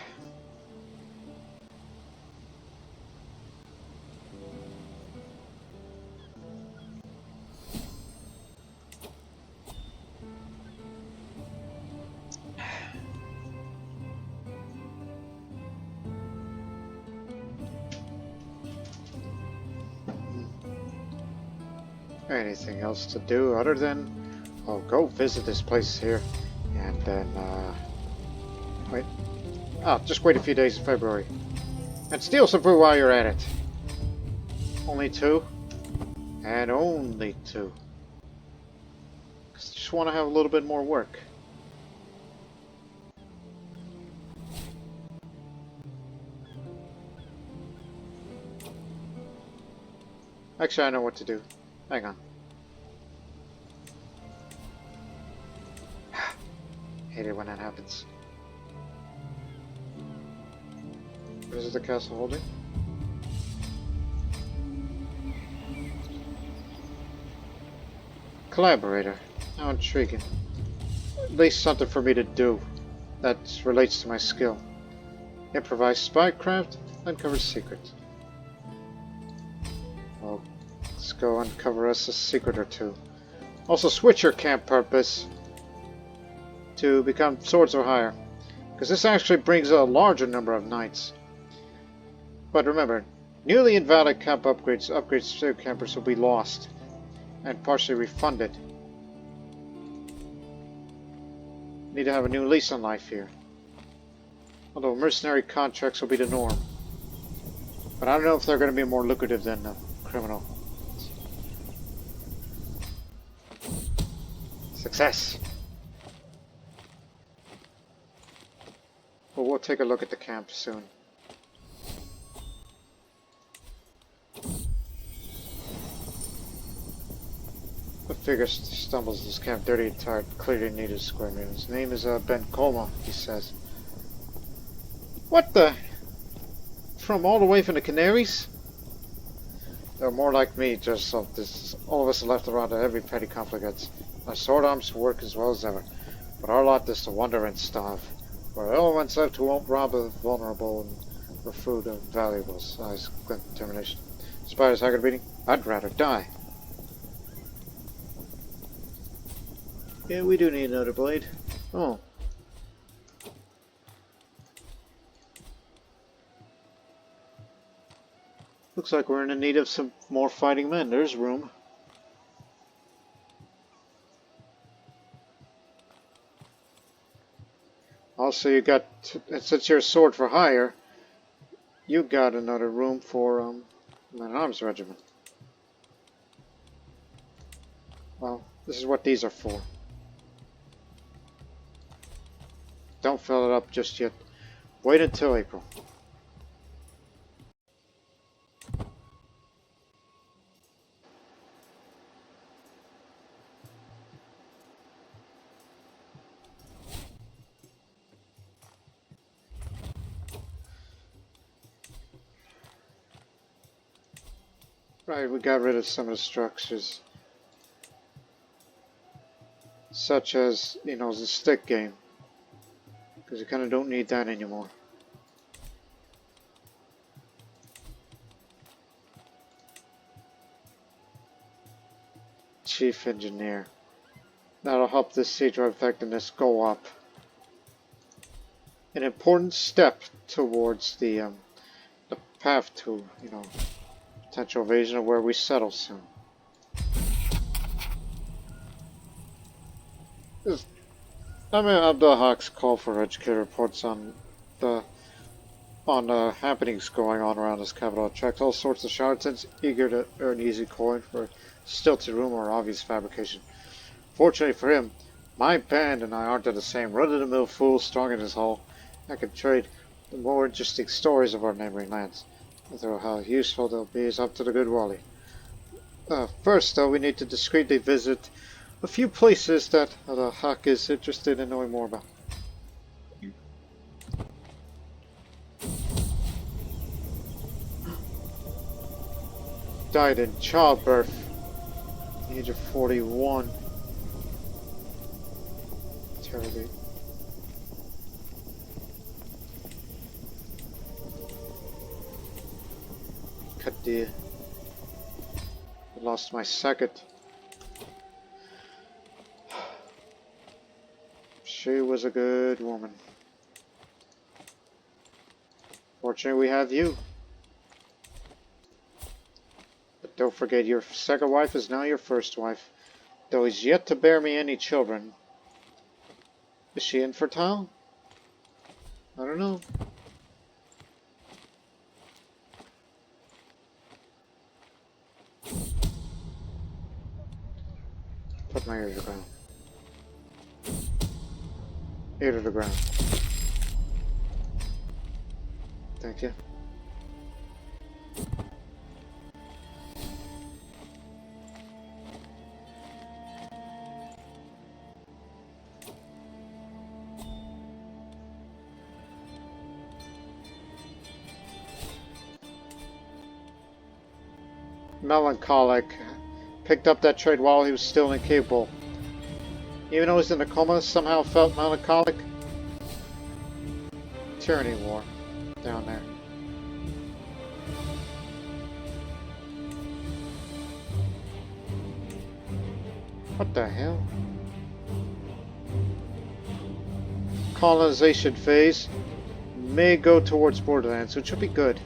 Anything else to do other than, oh, go visit this place here, and then wait. Oh, just wait a few days in February, and steal some food while you're at it. Only 2, and only 2. 'Cause I just want to have a little bit more work. Actually, I know what to do. Hang on. Hate it when that happens. What is the castle holding? Collaborator. How intriguing. At least something for me to do that relates to my skill. Improvise spycraft, uncover secrets. Well, let's go uncover us a secret or two. Also switch your camp purpose to become swords or higher, because this actually brings a larger number of knights. But remember, newly invalid camp upgrades to campers will be lost and partially refunded. Need to have a new lease on life here. Although mercenary contracts will be the norm. But I don't know if they're going to be more lucrative than criminal. Success! Well, we'll take a look at the camp soon. The figure stumbles this camp, dirty and tired, clearly needed square meal. His name is Ben Colma, he says. What the? From all the way from the Canaries? They're more like me, just so this. All of us are left around to every petty conflict gets. Our sword arms work as well as ever, but our lot is to wander and starve. We're the only ones left who won't rob the vulnerable and for food of valuables. Eyes glint determination. Spider's haggard beating. I'd rather die. Yeah, we do need another blade. Oh. Looks like we're in need of some more fighting men. There's room. Also, you got, since you're a sword for hire, you got another room for man-at-arms regiment. Well, this is what these are for. Don't fill it up just yet. Wait until April. Right, we got rid of some of the structures. Such as, you know, the stick game. Because you kind of don't need that anymore. Chief Engineer. That'll help this siege effectiveness go up. an important step towards the path to, potential invasion of where we settle soon. Abdul Haq's call for educated reports on the happenings going on around his capital attracts all sorts of charlatans eager to earn easy coin for stilted rumor or obvious fabrication. Fortunately for him, my band and I aren't the same run-of-the-mill fools strong in his hull. I can trade the more interesting stories of our neighboring lands. Although how useful they'll be is up to the good Wally. First, though, we need to discreetly visit a few places that the Haq is interested in knowing more about. Died in childbirth, age of 41. Terribly. Kadir. I lost my second. She was a good woman. Fortunately, we have you. But don't forget, your second wife is now your first wife, though he's yet to bear me any children. Is she infertile? I don't know. Put my ear to the ground. Ear to the ground. Thank you. Melancholic. Picked up that trade while he was still incapable. Even though he was in a coma, somehow felt melancholic. Tyranny war. Down there. What the hell? Colonization phase may go towards borderlands, which would be good.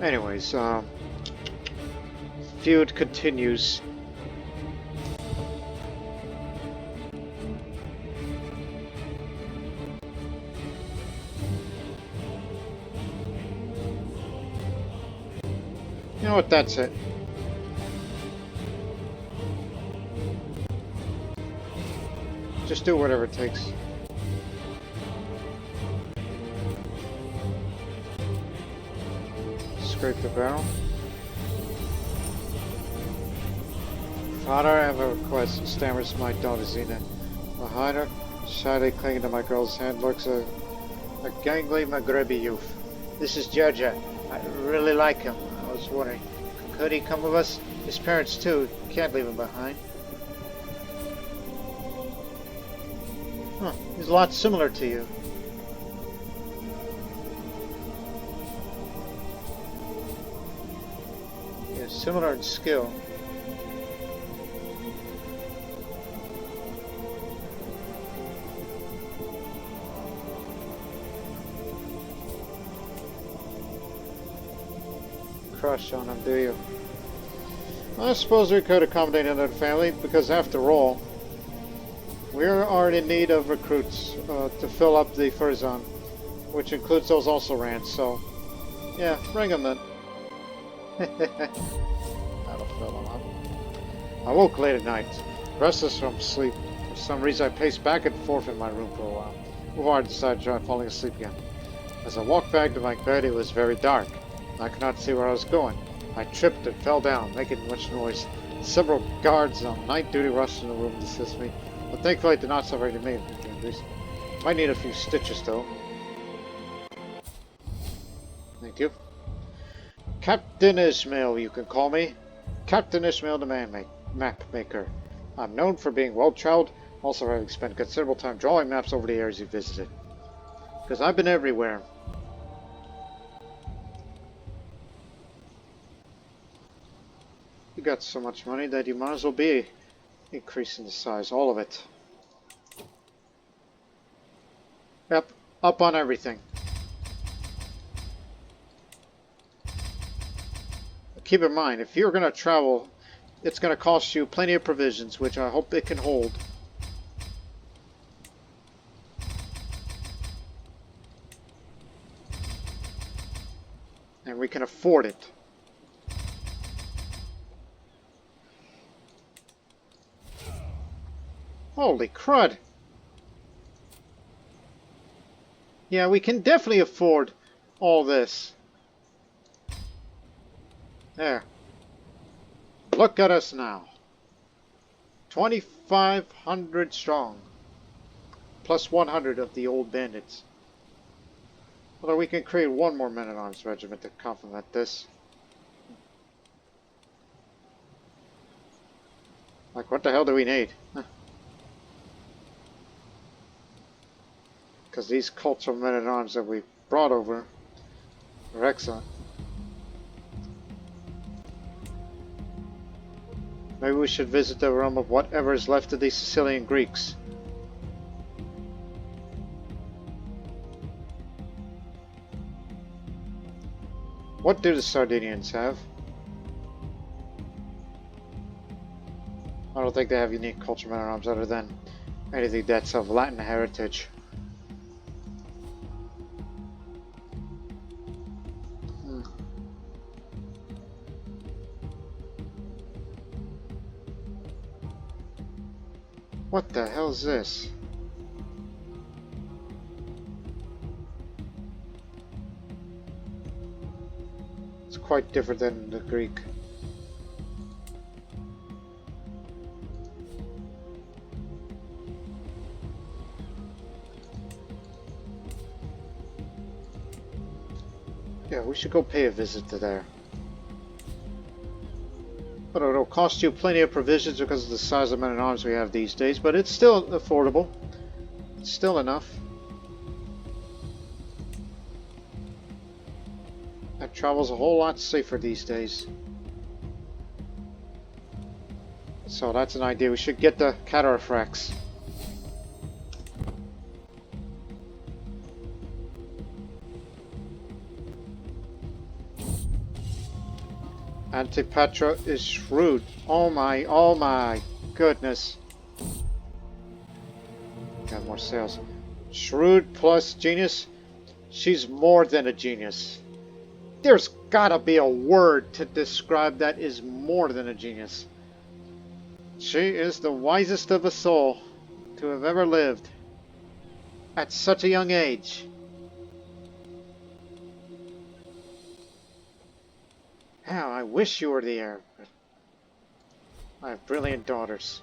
Anyways, feud continues. You know what, that's it. Just do whatever it takes. Scrape the barrel. Father, I have a request, stammers my daughter Zena. Behind her, shyly clinging to my girl's hand, lurks a gangly Maghrebi youth. This is Jaja. I really like him. I was wondering, could he come with us? His parents too. Can't leave him behind. Huh, he's a lot similar to you. Yeah, similar in skill. Crush on him, do you? I suppose we could accommodate another family, because after all, we are in need of recruits to fill up the fur zone, which includes those also ran, so yeah, bring them then. That'll fill them up. I woke late at night, restless from sleep. For some reason I paced back and forth in my room for a while, before I decided to try falling asleep again. As I walked back to my bed, it was very dark. I could not see where I was going. I tripped and fell down, making much noise. Several guards on night duty rushed in the room to assist me, but thankfully I did not suffer any major injuries. Might need a few stitches though. Thank you. Captain Isma'il, you can call me. Captain Isma'il the map maker. I'm known for being well-traveled, also having spent considerable time drawing maps over the areas you visited. Because I've been everywhere. You got so much money that you might as well be increasing the size, all of it. up on everything. Keep in mind, if you're going to travel, it's going to cost you plenty of provisions, which I hope it can hold. And we can afford it. Holy crud! Yeah, we can definitely afford all this. There. Look at us now. 2,500 strong. Plus 100 of the old bandits. Although we can create one more men-at-arms regiment to complement this. Like, what the hell do we need? Because these cultural men-at-arms that we brought over are excellent. Maybe we should visit the realm of whatever is left of the Sicilian Greeks. What do the Sardinians have? I don't think they have unique cultural men-at-arms other than anything that's of Latin heritage. What the hell's this? It's quite different than the Greek. Yeah, we should go pay a visit to there. But it'll cost you plenty of provisions because of the size of men-at-arms we have these days, but it's still affordable. It's still enough. That travel's a whole lot safer these days. So that's an idea. We should get the Catarifrax. Antipatra is shrewd. Oh my goodness. Got more sales. Shrewd plus genius. She's more than a genius. There's gotta be a word to describe that is more than a genius. She is the wisest of us all to have ever lived. At such a young age. How I wish you were the heir, but I have brilliant daughters.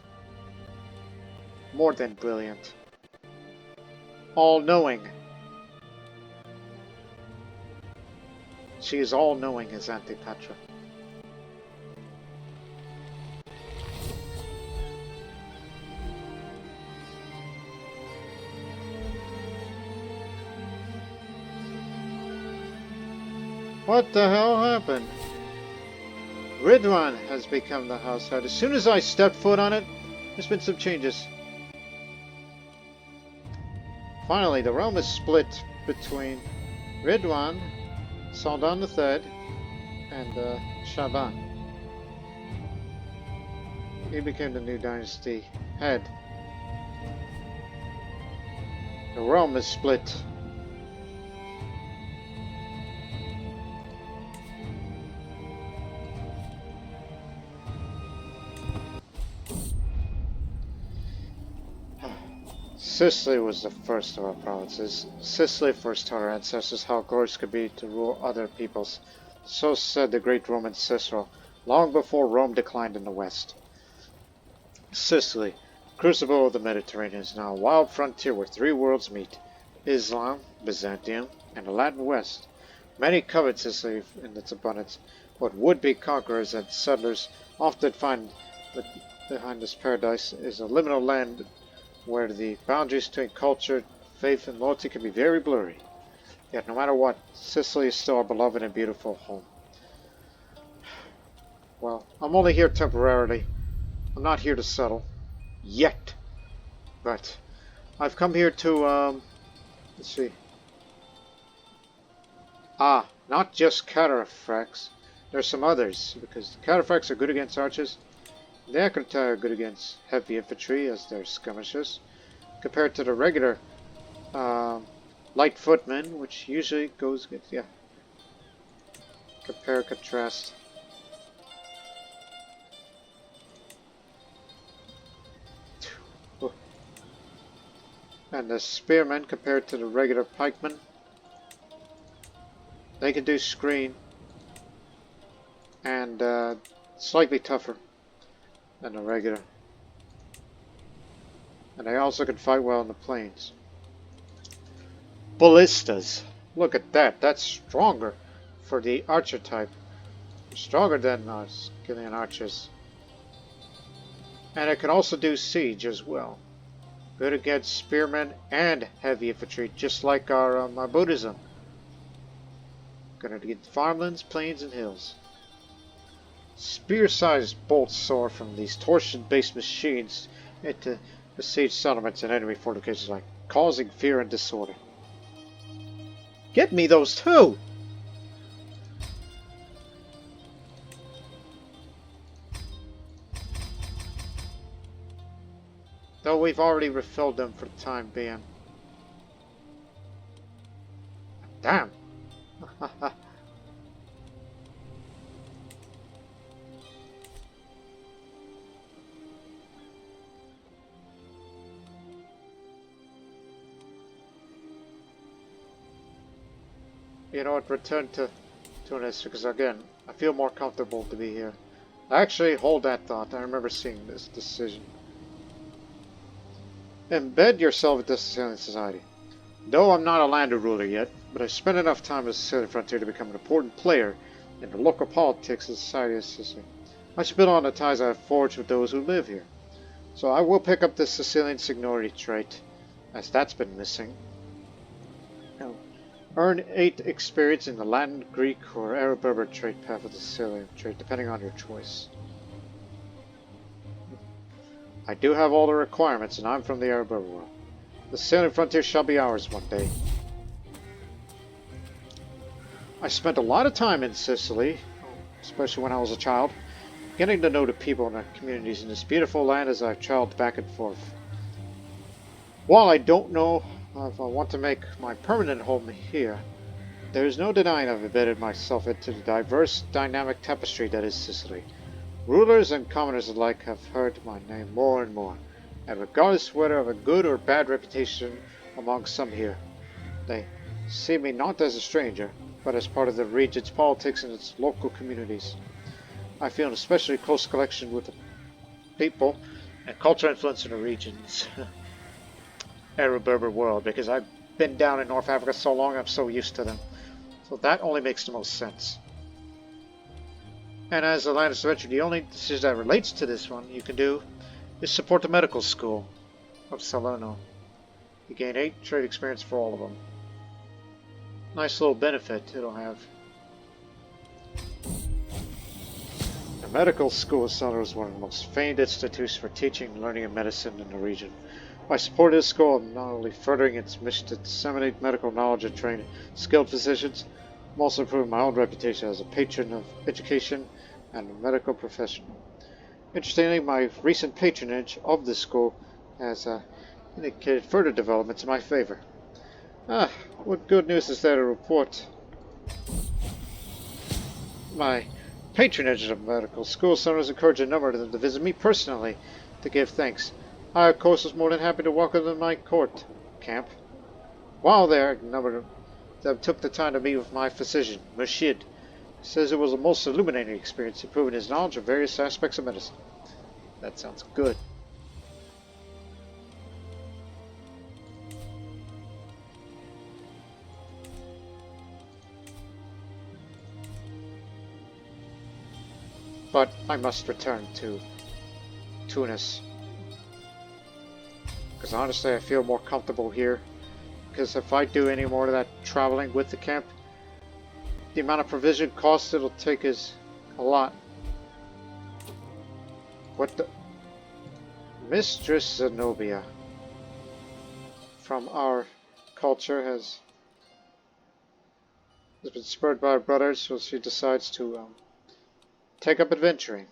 More than brilliant. All-knowing. She is all-knowing as Antipatra. What the hell happened? Ridwan has become the house head. As soon as I stepped foot on it, there's been some changes. Finally, the realm is split between Ridwan, Saldan III, and Shaban. He became the new dynasty head. The realm is split. Sicily was the first of our provinces. Sicily first taught our ancestors how glorious could be to rule other peoples. So said the great Roman Cicero, long before Rome declined in the west. Sicily, crucible of the Mediterranean, is now a wild frontier where three worlds meet. Islam, Byzantium, and the Latin West. Many covet Sicily in its abundance, but would-be conquerors and settlers often find that behind this paradise is a liminal land where the boundaries between culture, faith, and loyalty can be very blurry. Yet no matter what, Sicily is still our beloved and beautiful home. Well, I'm only here temporarily. I'm not here to settle. Yet. But I've come here to, let's see. Ah, not just cataphracts. There's some others, because the cataphracts are good against archers. The Egalitarian are good against heavy infantry as they're skirmishers, compared to the regular light footmen, which usually goes against, yeah. Compare, contrast. And the spearmen compared to the regular pikemen, they can do screen and slightly tougher than the regular. And they also can fight well in the plains. Ballistas. Look at that. That's stronger for the archer type. Stronger than Sicilian archers. And it can also do siege as well. Good against spearmen and heavy infantry, just like our Buddhism. Gonna get farmlands, plains, and hills. Spear-sized bolts soar from these torsion-based machines into besieged settlements and enemy fortifications, like causing fear and disorder. Get me those too! Though we've already refilled them for the time being. Damn! You know what, return to Tunis, because again, I feel more comfortable to be here. Actually, hold that thought. I remember seeing this decision. Embed yourself into Sicilian society. Though I'm not a land ruler yet, but I've spent enough time in the Sicilian frontier to become an important player in the local politics of the society of Sicily. I should build on the ties I have forged with those who live here. So I will pick up this Sicilian seniority trait, as that's been missing. Now, earn 8 experience in the Latin, Greek, or Arab-Berber trait path of the Sicilian trait, depending on your choice. I do have all the requirements, and I'm from the Arab-Berber world. The Sicilian frontier shall be ours one day. I spent a lot of time in Sicily, especially when I was a child, getting to know the people and the communities in this beautiful land as I've traveled back and forth. While I don't know if I want to make my permanent home here, there is no denying I've embedded myself into the diverse, dynamic tapestry that is Sicily. Rulers and commoners alike have heard my name more and more, and regardless whether I have a good or bad reputation among some here, they see me not as a stranger, but as part of the region's politics and its local communities. I feel an especially close connection with the people and cultural influence in the region's Arab-Berber world, because I've been down in North Africa so long, I'm so used to them. So that only makes the most sense. And as a Linus mentioned, the only decision that relates to this one you can do is support the medical school of Salerno. You gain 8 trade experience for all of them. Nice little benefit it'll have. The medical school of Salerno is one of the most famed institutions for teaching and learning of medicine in the region. By supporting this school, I'm not only furthering its mission to disseminate medical knowledge and train skilled physicians, I'm also improving my own reputation as a patron of education and a medical professional. Interestingly, my recent patronage of this school has indicated further developments in my favor. What good news is there to report? My patronage of medical school sometimes encouraged a number of them to visit me personally to give thanks. I, of course, was more than happy to welcome them to my court camp. While there, a number of them took the time to meet with my physician, Murshid. He says it was a most illuminating experience, improving his knowledge of various aspects of medicine. That sounds good. But I must return to Tunis, because honestly I feel more comfortable here, because if I do any more of that traveling with the camp, the amount of provision cost it'll take is a lot. What the... Mistress Zenobia from our culture has Has been spurred by her brothers, so she decides to take up adventuring.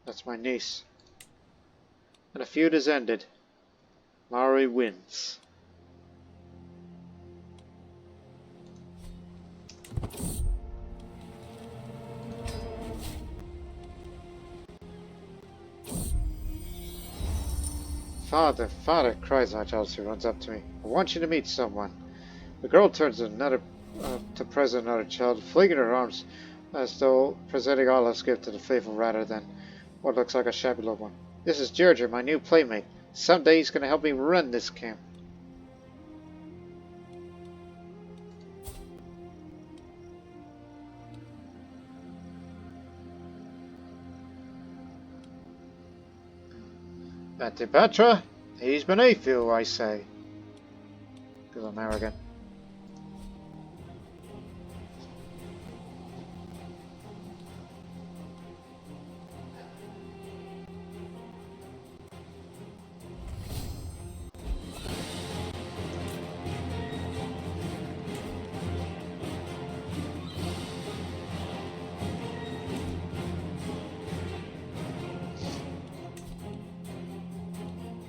That's my niece. And a feud is ended. Maori wins. Father, father, cries out as he runs up to me. I want you to meet someone. The girl turns to present another child, flinging her arms as though presenting Allah's gift to the faithful rather than what looks like a shabby little one. This is Georgia, my new playmate. Someday he's going to help me run this camp. Antipetra, he's beneath you, I say. Because I'm arrogant.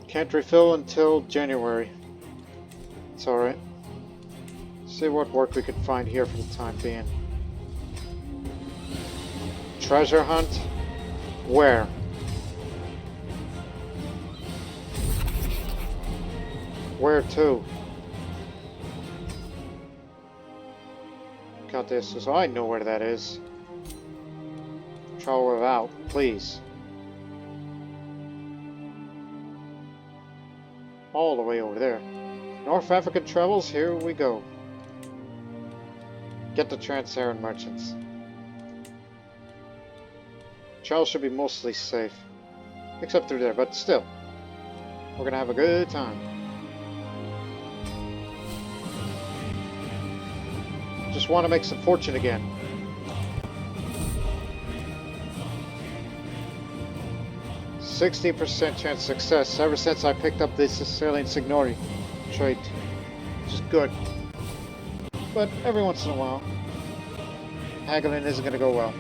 Can't refill until January. It's alright. See what work we can find here for the time being. Treasure hunt? Where? Where to? Got this, so I know where that is. Travel without, please. All the way over there. North African travels, here we go. Get the Trans-Saharan merchants. Travel should be mostly safe. Except through there, but still. We're gonna have a good time. Just want to make some fortune again. %60% chance of success ever since I picked up this Sicilian Signori trait, which is good. But every once in a while, haggling isn't going to go well.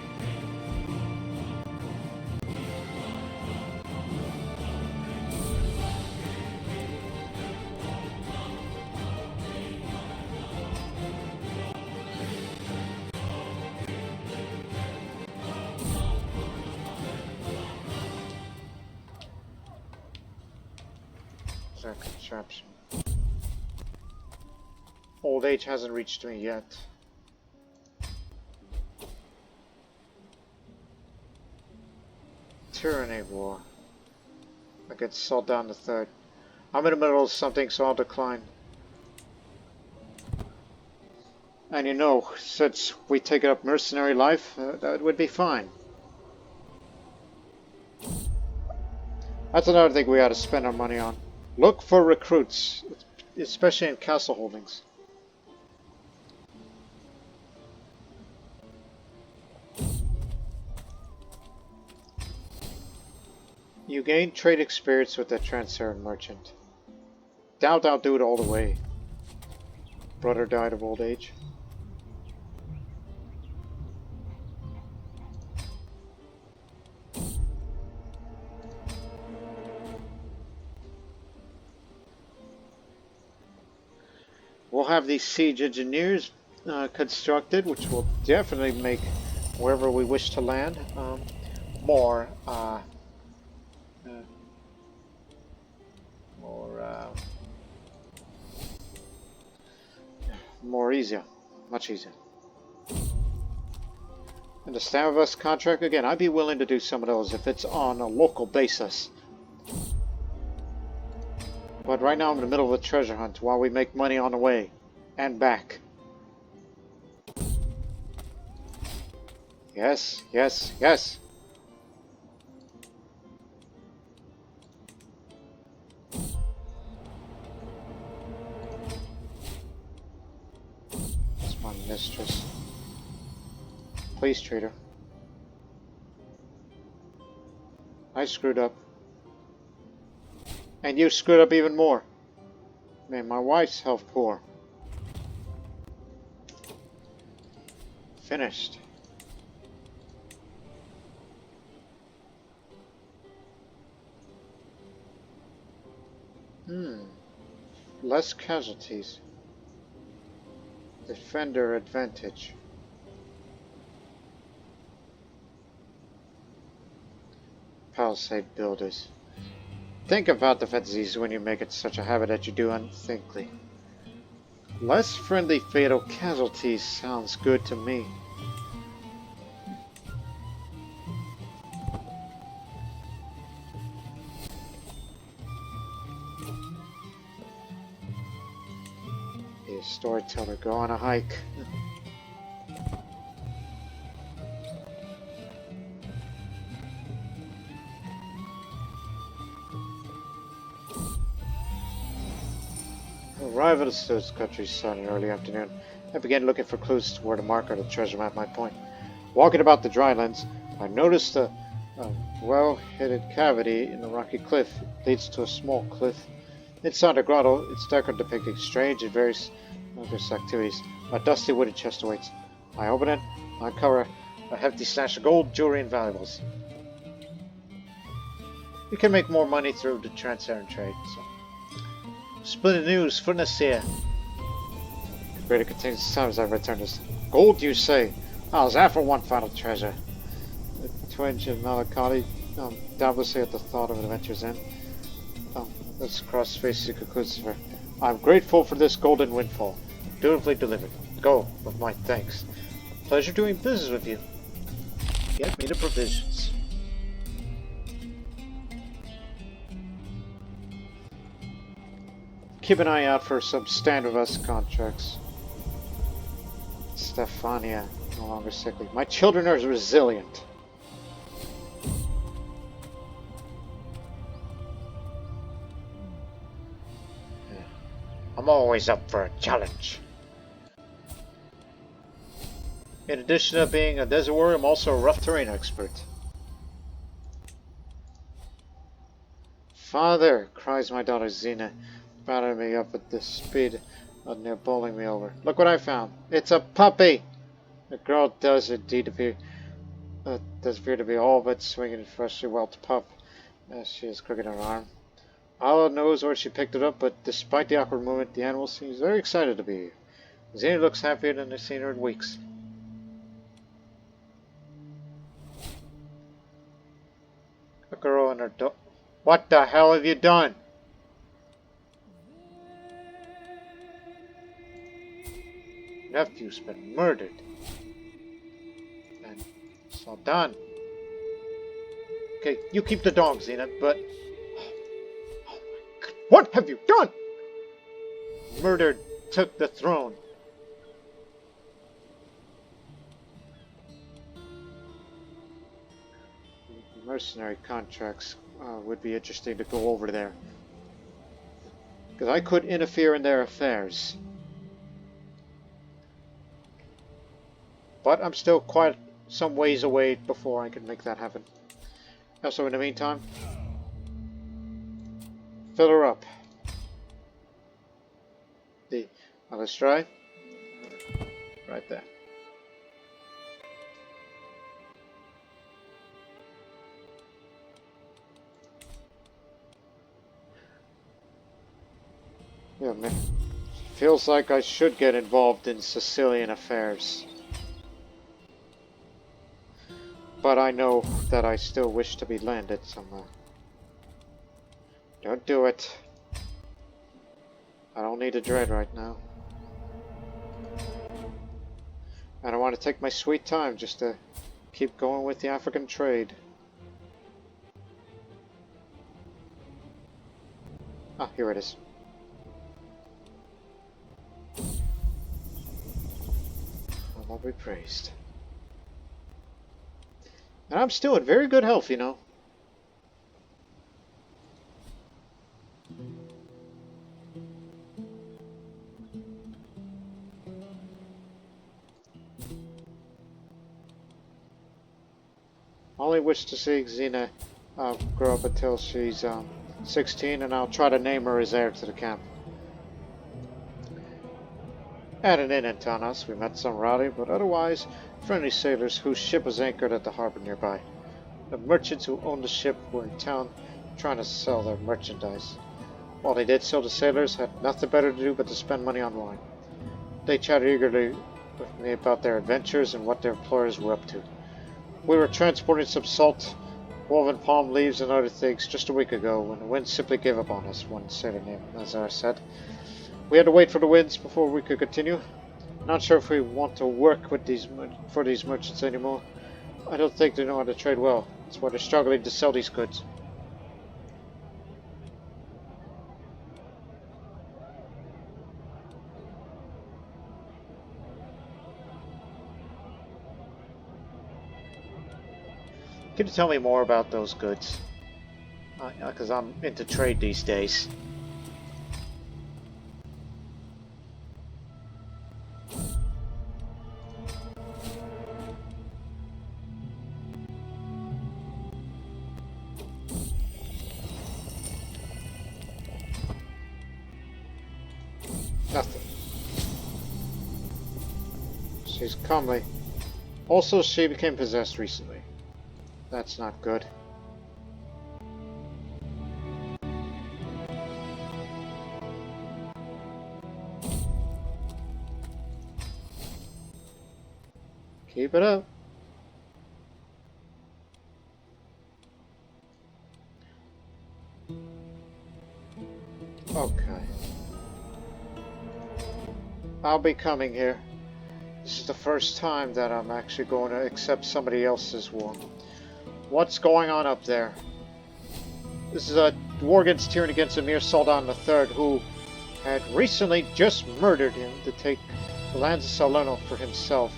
Contraption. Old age hasn't reached me yet. Tyranny war against Sultan III. I'm in the middle of something, so I'll decline. And you know, since we take up mercenary life, that would be fine. That's another thing we ought to spend our money on. Look for recruits, especially in castle holdings. You gain trade experience with the Trans-Saharan merchant. Doubt I'll do it all the way. Brother died of old age. We'll have these siege engineers constructed, which will definitely make wherever we wish to land more easier, much easier. And the Stand With Us contract, again, I'd be willing to do some of those if it's on a local basis. But right now I'm in the middle of a treasure hunt while we make money on the way and back. Yes, yes, yes. That's my mistress. Please treat her. I screwed up. And you screwed up even more. Man, my wife's health poor. finished. Less casualties. Defender advantage. Palisade builders. Think about defenses when you make it such a habit that you do unthinkingly. Less friendly fatal casualties sounds good to me. The storyteller, go on a hike. Arrive at the Swiss countryside in the early afternoon. I began looking for clues to where the marker of the treasure map might point. Walking about the drylands, I noticed a well-hidden cavity in the rocky cliff. It leads to a small cliff. Inside the grotto, its decor depicting strange and various activities. A dusty wooden chest awaits. I open it, I uncover a hefty stash of gold, jewelry, and valuables. You can make more money through the trans-Saharan trade. So. Splendid news for Nasir. Greater contains times I've returned this. Gold, you say? How's that for one final treasure? A twinge of melancholy, doubtlessly at the thought of an adventure's end. Let's cross face to conclusive. I'm grateful for this golden windfall. Dutifully delivered. Go with my thanks. Pleasure doing business with you. Get me the provisions. Keep an eye out for some standardless contracts. Stefania, no longer sickly. My children are resilient. I'm always up for a challenge. In addition to being a desert warrior, I'm also a rough terrain expert. Father, cries my daughter Zena, battering me up at the speed of near bowling me over. Look what I found. It's a puppy! The girl does indeed appear to be all but swinging freshly whelped pup as she is crooking her arm. Allah knows where she picked it up, but despite the awkward movement, the animal seems very excited to be here. Zena looks happier than I've seen her in weeks. A girl and her dog. What the hell have you done? Nephew's been murdered. And it's all done. Okay, you keep the dog, Zena, but... What have you done? Murder took the throne. Mercenary contracts would be interesting to go over there. Because I could interfere in their affairs. But I'm still quite some ways away before I can make that happen. Also, in the meantime, fill her up. Let's try. Right there. Yeah, man. Feels like I should get involved in Sicilian affairs. But I know that I still wish to be landed somewhere. Don't do it. I don't need a dread right now. And I want to take my sweet time just to keep going with the African trade. Ah, here it is. I'll be praised. And I'm still in very good health, you know. I only wish to see Xena grow up until she's 16, and I'll try to name her as heir to the camp. At an inn in Tanas, we met some rowdy, but otherwise friendly sailors whose ship was anchored at the harbor nearby. The merchants who owned the ship were in town trying to sell their merchandise. While they did so, the sailors had nothing better to do but to spend money on wine. They chatted eagerly with me about their adventures and what their employers were up to. We were transporting some salt, woven palm leaves and other things just a week ago when the wind simply gave up on us, one sailor named Nazar said. We had to wait for the winds before we could continue. Not sure if we want to work with for these merchants anymore. I don't think they know how to trade well. That's why they're struggling to sell these goods. Can you tell me more about those goods? Because I'm into trade these days. Nothing. She's comely. Also, she became possessed recently. That's not good. Keep it up. Okay. I'll be coming here. This is the first time that I'm actually going to accept somebody else's war. What's going on up there? This is a war against tyranny against Emir Sultan III, who had recently just murdered him to take the lands of Salerno for himself.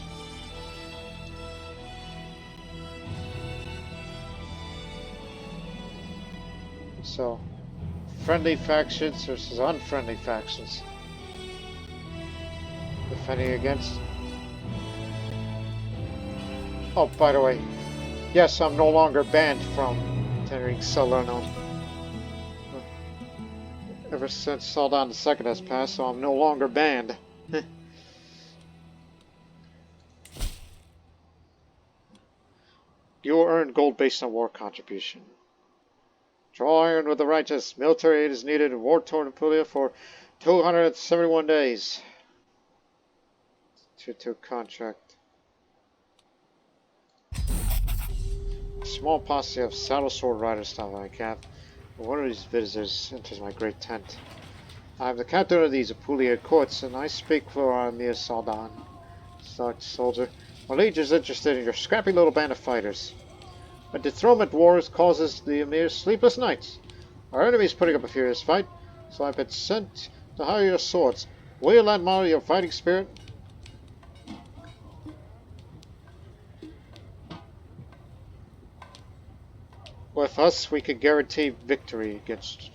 So, friendly factions versus unfriendly factions. Defending against... Oh, by the way, yes, I'm no longer banned from entering Salerno. Ever since Sultan II has passed, so I'm no longer banned. You will earn gold based on war contribution. Draw iron with the righteous. Military aid is needed in war-torn Apulia for 271 days. Tier 2 contract. A small posse of saddle sword riders stop by camp. One of these visitors enters my great tent. I am the captain of these Apulia courts, and I speak for our Emir Sultan. Soldier. My liege is interested in your scrappy little band of fighters. A dethronement war causes the Emir's sleepless nights. Our enemy is putting up a furious fight, so I've been sent to hire your swords. Will you lend model your fighting spirit? With us, we can guarantee victory against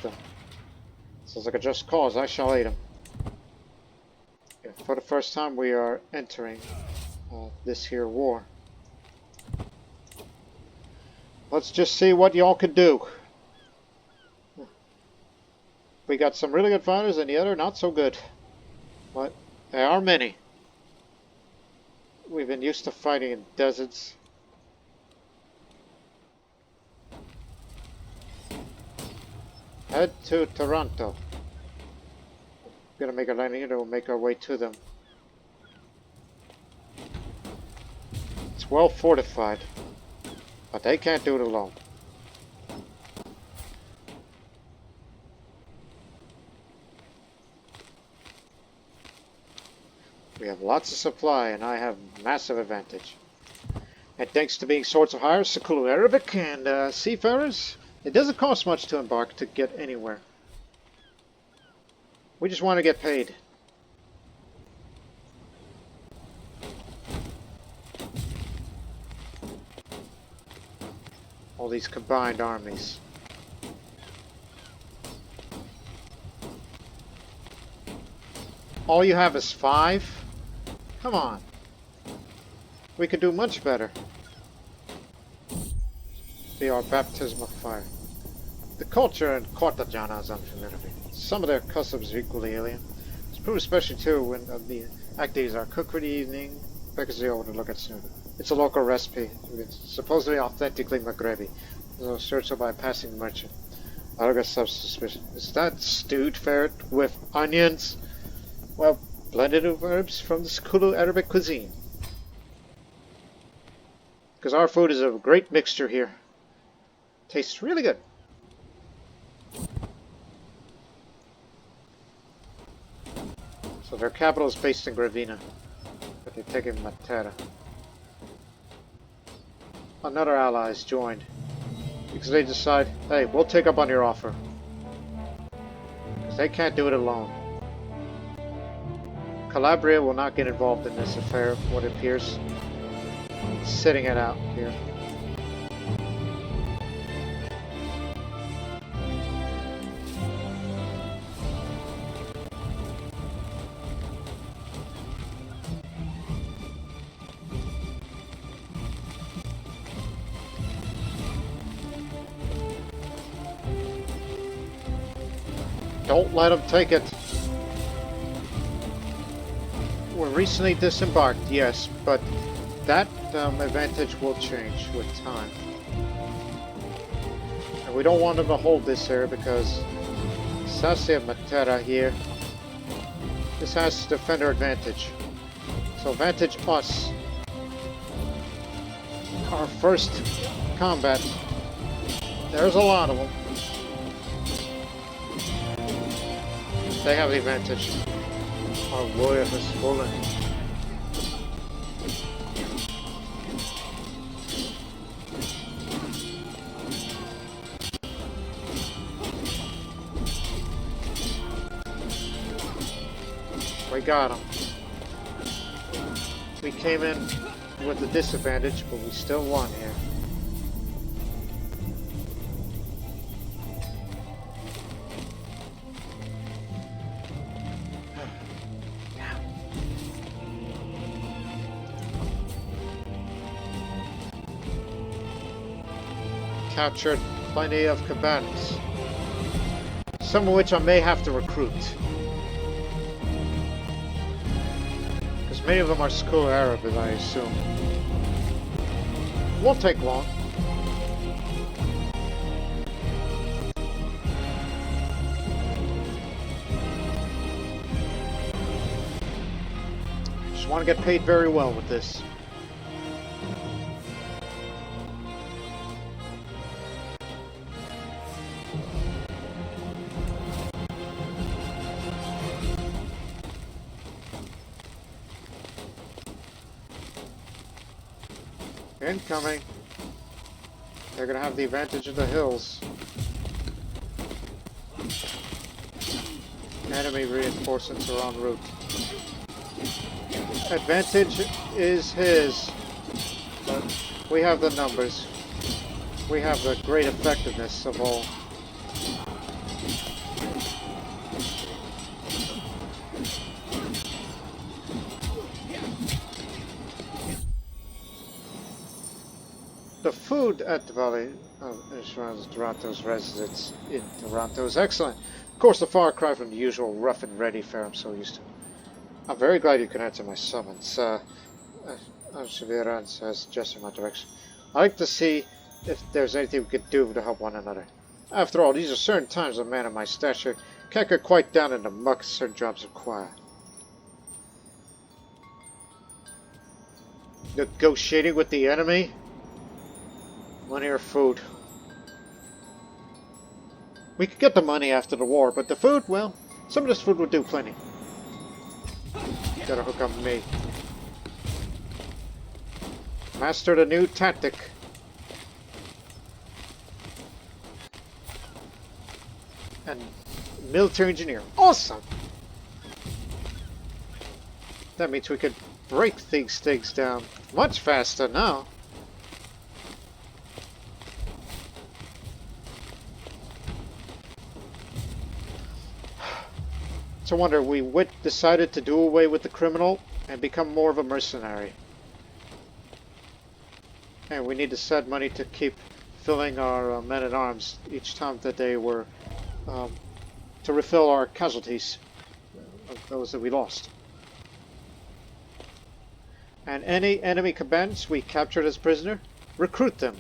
them. Sounds like a just cause. I shall aid him. Yeah, for the first time, we are entering this here war. Let's just see what y'all can do. We got some really good fighters and the other not so good. But there are many. We've been used to fighting in deserts. Head to Taranto. We're gonna make a landing here and we'll make our way to them. It's well fortified. But they can't do it alone. We have lots of supply and I have massive advantage. And thanks to being swords of hire, Siculo-Arabic and seafarers, it doesn't cost much to embark to get anywhere. We just want to get paid. All these combined armies. All you have is 5? Come on. We could do much better. Be our baptism of fire. The culture in Cartagena is unfamiliar to me. Some of their customs are equally alien. It's Food, especially too when the activities are cooked for the evening. Because they over to look at soon. It's a local recipe. It's supposedly authentically Maghrebi. So search it by passing the merchant. I got some suspicion. Is that stewed ferret with onions? Well, blended with herbs from the Siculo-Arabic cuisine. Because our food is a great mixture here. Tastes really good. So their capital is based in Gravina. But they're taking Matera. Another ally has joined. Because they decide, hey, we'll take up on your offer. Because they can't do it alone. Calabria will not get involved in this affair, what it appears. Sitting it out here. Don't let them take it. We're recently disembarked, yes, but that advantage will change with time. And we don't want them to hold this area because Sasia Matera here, this has defender advantage. So advantage us. Our first combat. There's a lot of them. They have the advantage. Our warrior has fallen. We got him. We came in with a disadvantage, but we still won here. Captured plenty of combatants, some of which I may have to recruit. Because many of them are Siculo-Arabic, I assume. Won't take long. Just want to get paid very well with this. Incoming. They're gonna have the advantage of the hills. Enemy reinforcements are en route. Advantage is his, but we have the numbers. We have the great effectiveness of all. The food at the Valley of Toronto's residence in Toronto is excellent. Of course, the far cry from the usual rough and ready fare I'm so used to. I'm very glad you can answer my summons. Severa has gestured in my direction. I'd like to see if there's anything we could do to help one another. After all, these are certain times a man of my stature can't get quite down in the muck certain jobs require. Negotiating with the enemy? Money or food? We could get the money after the war, but the food, well, some of this food would do plenty. Gotta hook up me. Mastered a new tactic. And military engineer. Awesome! That means we could break these things down much faster now. It's a wonder we decided to do away with the criminal and become more of a mercenary. And we need to set money to keep filling our men-at-arms each time that they were to refill our casualties. of those that we lost. And any enemy combatants we captured as prisoner, recruit them.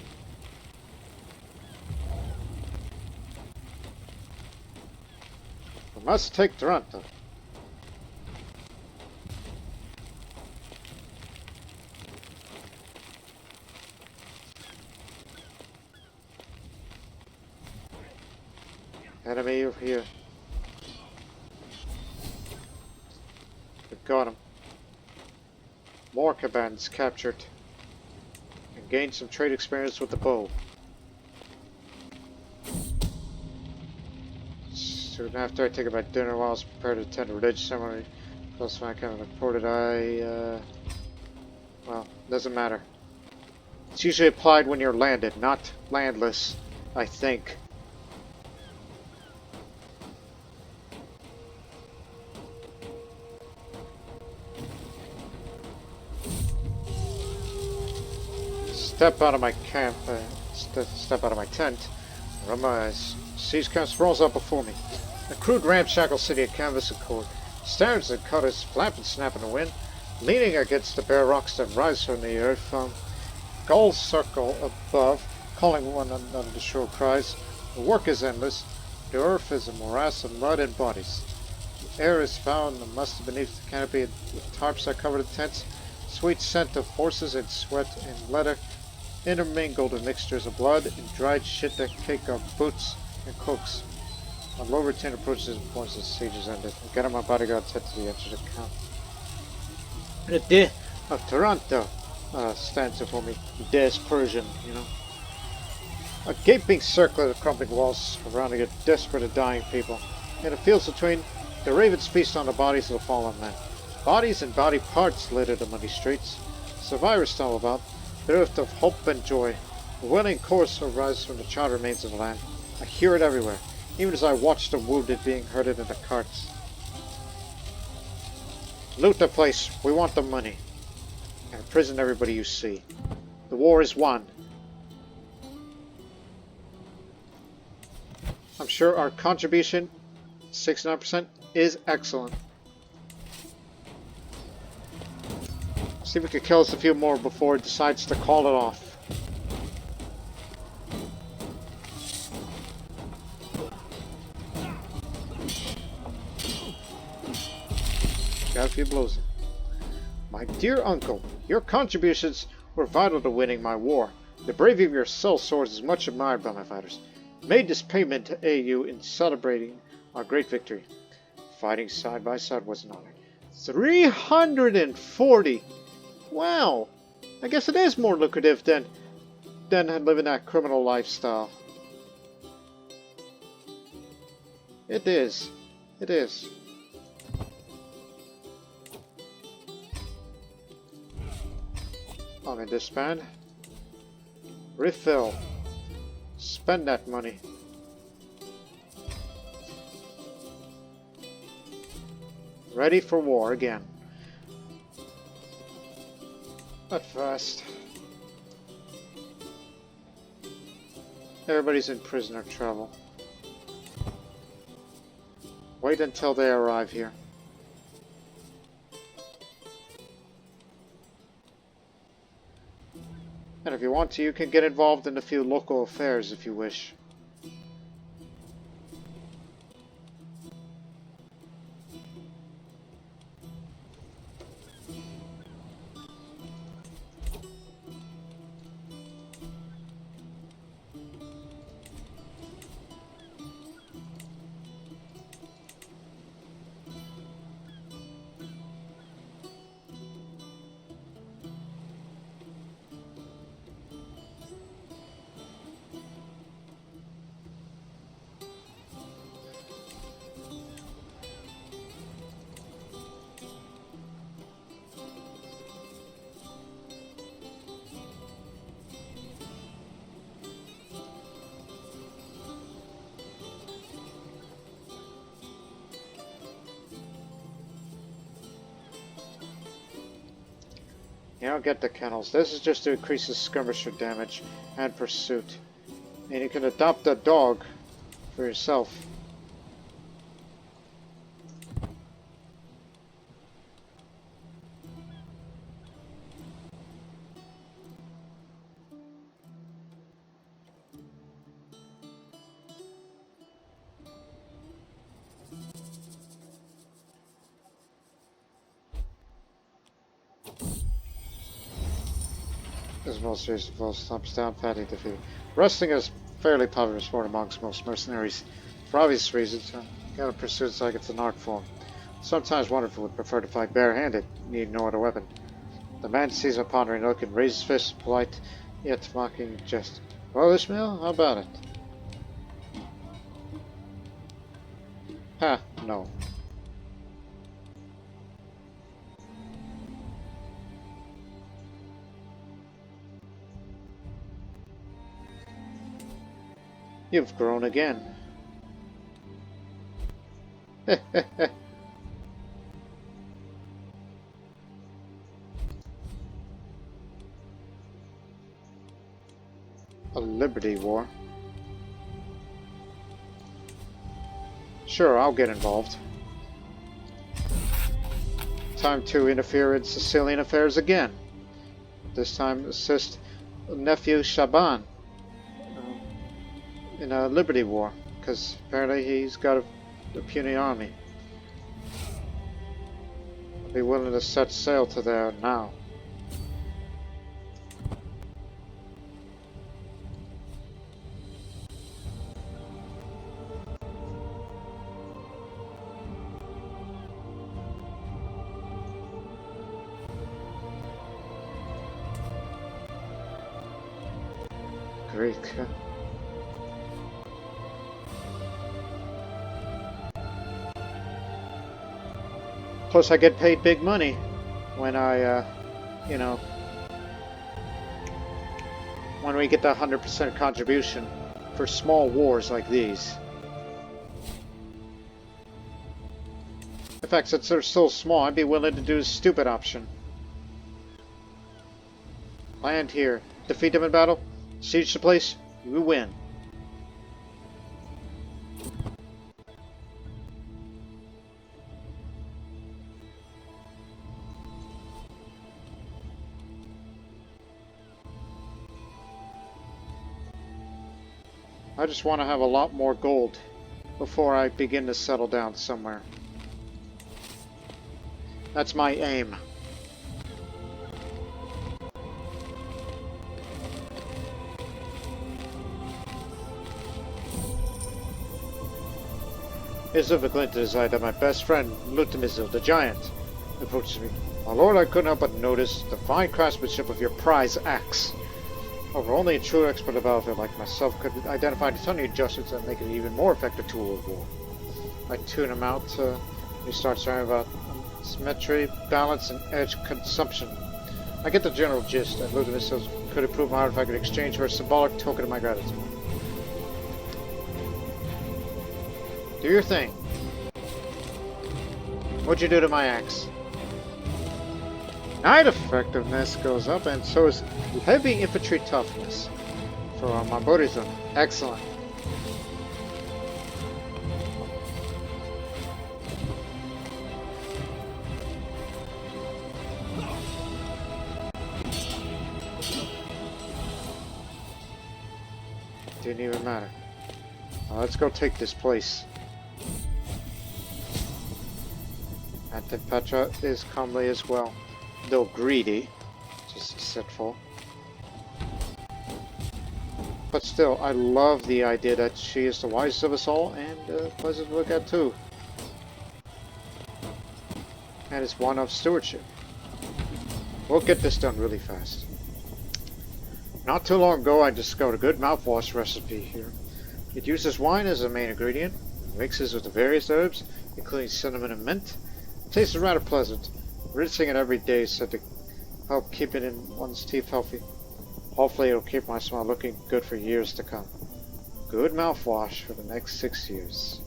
We must take Taberna. Enemy over here. We've got him. More combatants captured. And gained some trade experience with the bow. Soon after I take about dinner while I was prepared to attend a religious ceremony. Plus when I kind of reported well, doesn't matter. It's usually applied when you're landed, not landless, I think. Step out of my camp, step out of my tent, run my eyes. Siege camp sprawls out before me. A crude ramshackle city of canvas and cord. Stars and cutters flap and snap in the wind, leaning against the bare rocks that rise from the earth. Gulls circle above, calling one another to shore cries. The work is endless. The earth is a morass of mud and bodies. The air is foul and the must beneath the canopy with tarps that cover the tents. Sweet scent of horses and sweat and leather, intermingled with mixtures of blood and dried shit that cake up boots and cooks. A low routine approaches and points the siege is ended. I get on my bodyguards head to the edge of the camp. The day of Taberna stands before me. The day is Persian, you know. A gaping circle of crumbling walls surrounding a desperate and dying people. In the fields between, the ravens feast on the bodies of the fallen men. Bodies and body parts litter the muddy streets. Survivors stumble about, bereft of hope and joy. A wailing chorus arises from the charred remains of the land. I hear it everywhere, even as I watch the wounded being herded into carts. Loot the place, we want the money. And imprison everybody you see. The war is won. I'm sure our contribution, 69%, is excellent. See if we can kill us a few more before it decides to call it off. Got a few blows in. My dear uncle, your contributions were vital to winning my war. The bravery of your cell swords is much admired by my fighters. Made this payment to aid you in celebrating our great victory. Fighting side by side was an honor. 340! Wow! I guess it is more lucrative than living that criminal lifestyle. It is. It is. I'm in disband. Refill. Spend that money. Ready for war again. But fast. Everybody's in prisoner trouble. Wait until they arrive here. And if you want to, you can get involved in a few local affairs if you wish. You don't get the kennels. This is just to increase the skirmisher damage and pursuit. And you can adopt a dog for yourself. is most useful, stomps down, fatty defeat. Wrestling is fairly popular sport amongst most mercenaries. For obvious reasons, gotta pursue it like it's an art form. Sometimes wonderful would prefer to fight barehanded, need no other weapon. The man sees a pondering look and raises fist, polite, yet mocking jest. Well, Isma'il, how about it? Ha, no. You've grown again. A Liberty War. Sure, I'll get involved. Time to interfere in Sicilian affairs again. This time assist nephew Shaban in a Liberty War, because apparently he's got a puny army. I'll be willing to set sail to there now. Greek. Plus, I get paid big money when when we get the 100% contribution for small wars like these. In fact, since they're still small, I'd be willing to do the stupid option. Land here, defeat them in battle, siege the place, we win. I just want to have a lot more gold before I begin to settle down somewhere. That's my aim. It's of a glint to decide that my best friend, Lulu, the giant, approaches me. My lord, I couldn't help but notice the fine craftsmanship of your prize axe. However, only a true expert of outfit like myself could identify the tiny adjustments that make it an even more effective tool of war. I tune him out, he starts talking about symmetry, balance, and edge consumption. I get the general gist, and Lulu says could improve my artifact in exchange for a symbolic token of my gratitude. Do your thing. What'd you do to my axe? Knight effectiveness goes up, and so is heavy infantry toughness for my Buddhism. Excellent. Didn't even matter. Now let's go take this place. Antiquity is comely as well, though greedy, just deceitful. But still, I love the idea that she is the wisest of us all and pleasant to look at too. And it's one of stewardship. We'll get this done really fast. Not too long ago, I discovered a good mouthwash recipe here. It uses wine as a main ingredient, mixes with the various herbs, including cinnamon and mint. It tastes rather pleasant. Rinsing it every day is said to help keep it in one's teeth healthy. Hopefully it'll keep my smile looking good for years to come. Good mouthwash for the next 6 years.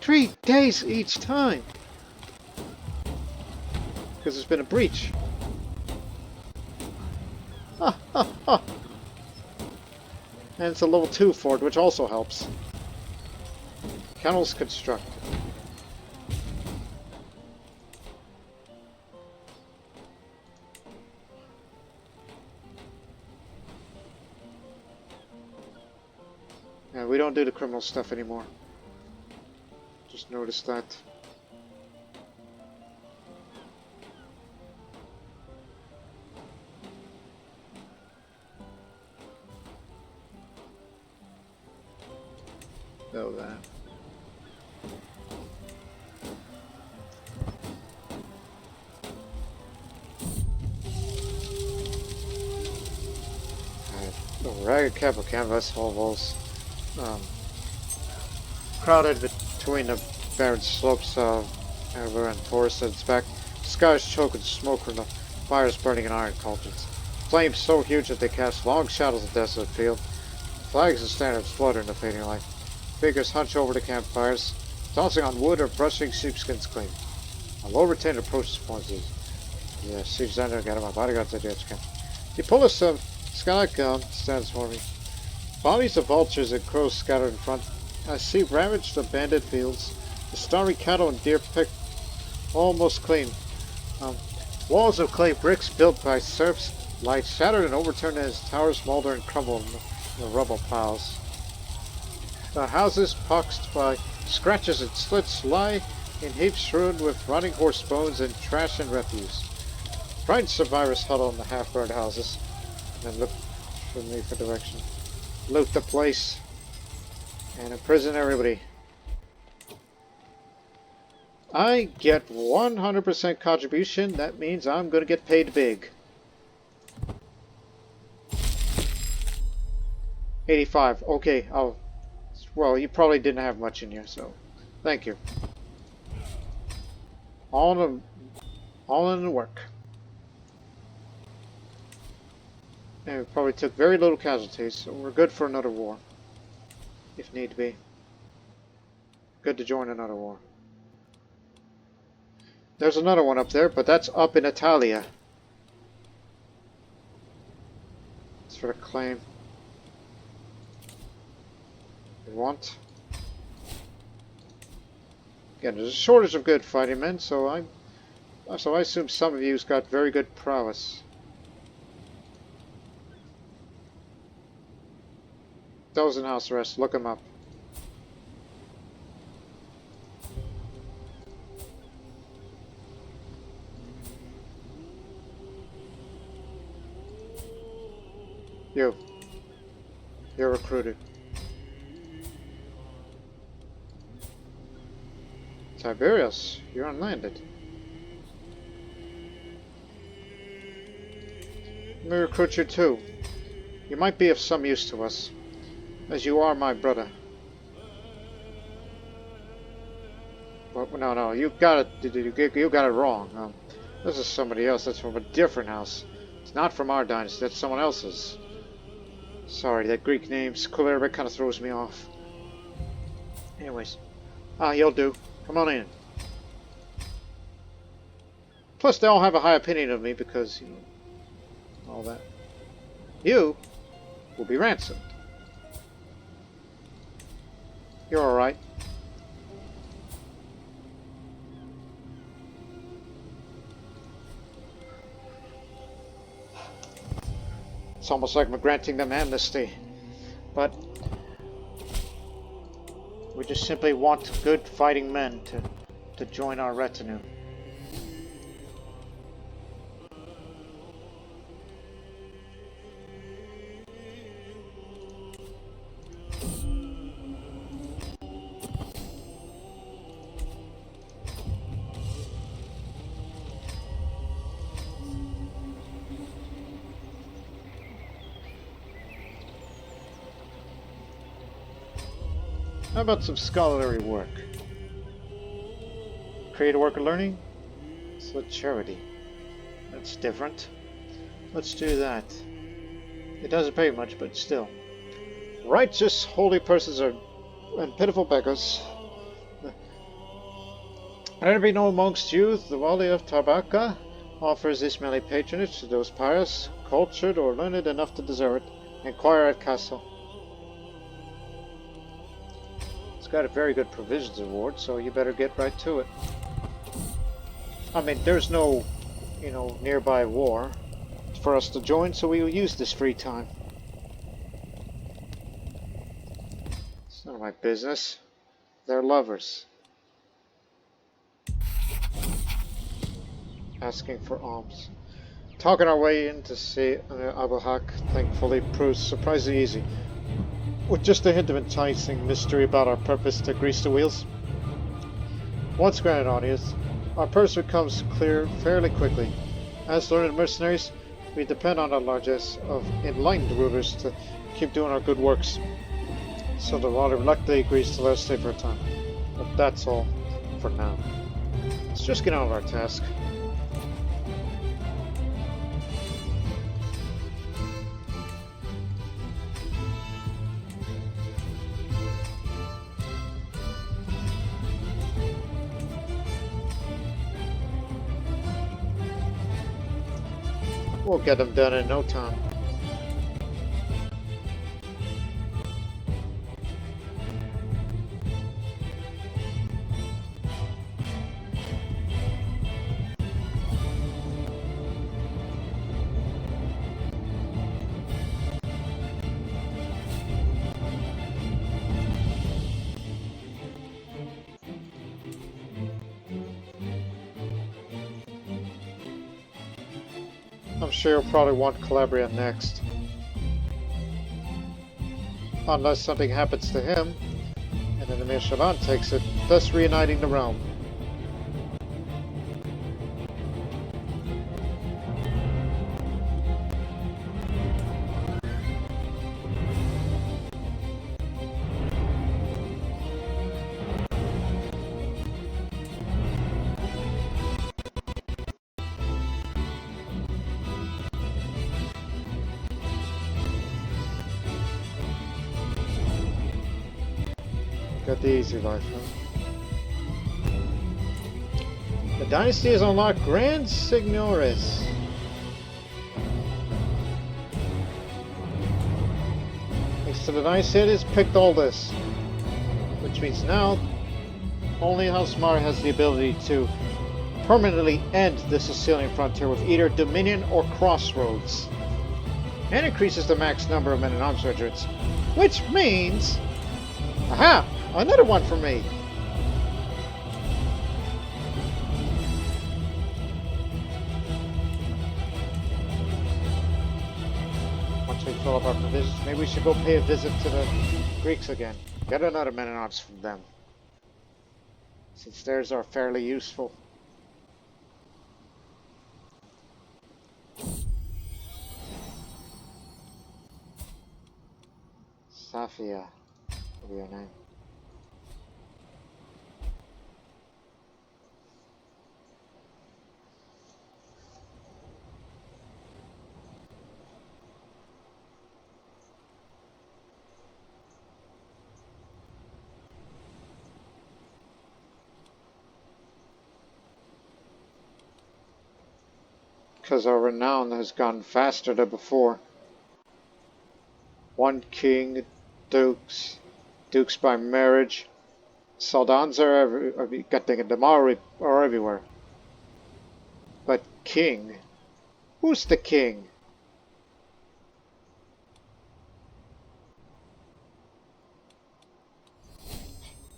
"3 days each time! Because there's been a breach. Ha ha ha! And it's a level 2 fort, which also helps. Kennels constructed. Yeah, we don't do the criminal stuff anymore. Just noticed that. Know that. The ragged cap of canvas hovels, crowded between the barren slopes of Ever and Taurus at its back. The sky is choked with smoke from the fires burning in iron cauldrons. Flames so huge that they cast long shadows of desolate field. Flags and standards flutter in the fading light. Figures hunch over the campfires, tossing on wood or brushing sheepskins clean. A low retainer approaches Fonzie. Yeah, siege under again. My bodyguards at the edge camp. He pulled us some sky gun, stands for me. Bodies of vultures and crows scattered in front. I see ravaged abandoned fields. The starry cattle and deer picked almost clean. Walls of clay bricks built by serfs lie shattered and overturned as towers smolder and crumble in the rubble piles. The houses, poxed by scratches and slits, lie in heaps strewn with rotting horse bones and trash and refuse. Frightened survivors huddle in the half-burned houses and look for me for direction. Loot the place and imprison everybody. I get 100% contribution. That means I'm going to get paid big. 85. Okay. Well, you probably didn't have much in here, so thank you. All in the work. And we probably took very little casualties, so we're good for another war, if need be. Good to join another war. There's another one up there, but that's up in Italia. It's for the claim. We want. Again, there's a shortage of good fighting men, so I assume some of you's got very good prowess. Those in house arrest, look them up. You're recruited. Tiberius, you're unlanded. Let me recruit you too. You might be of some use to us, as you are my brother. But no, you got it wrong. This is somebody else. That's from a different house. It's not from our dynasty. That's someone else's. Sorry, that Greek name, Siculo-Arabic, kind of throws me off. Anyways, you'll do. Come on in. Plus, they all have a high opinion of me because, you know, all that. You will be ransomed. You're all right. It's almost like we're granting them amnesty, but we just simply want good fighting men to join our retinue. How about some scholarly work? Creative work of learning? It's a charity. That's different. Let's do that. It doesn't pay much, but still. Righteous, holy persons and pitiful beggars. Let it be known amongst you, the Wali of Taberna offers Isma'il patronage to those pious, cultured, or learned enough to deserve it. Inquire at castle. Got a very good provisions award, so you better get right to it. I mean, there's no, nearby war for us to join, so we will use this free time. It's none of my business. They're lovers. Asking for alms. Talking our way in to see Abu Haq, thankfully, proves surprisingly easy. with just a hint of enticing mystery about our purpose to grease the wheels. Once granted audience, our purpose becomes clear fairly quickly. As learned mercenaries, we depend on the largesse of enlightened rulers to keep doing our good works. So the water reluctantly agrees to let us stay for a time. But that's all for now. Let's just get on with our task. We'll get them done in no time. I'm sure you'll probably want Calabria next. Unless something happens to him, and then Immersion takes it, thus reuniting the realm. Got the easy life, huh? The dynasty has unlocked Grand Signores. Thanks to the dynasty, it has picked all this. Which means now, only House Mara has the ability to permanently end the Sicilian frontier with either Dominion or Crossroads. And increases the max number of men-at-arms regiments. Which means... Aha! Another one for me! Once we fill up our provisions, maybe we should go pay a visit to the Greeks again. Get another men-at-arms from them. Since theirs are fairly useful. Safia will be your name. Because our renown has gone faster than before. One king, dukes by marriage. Saldans are got them all are everywhere. But king? Who's the king?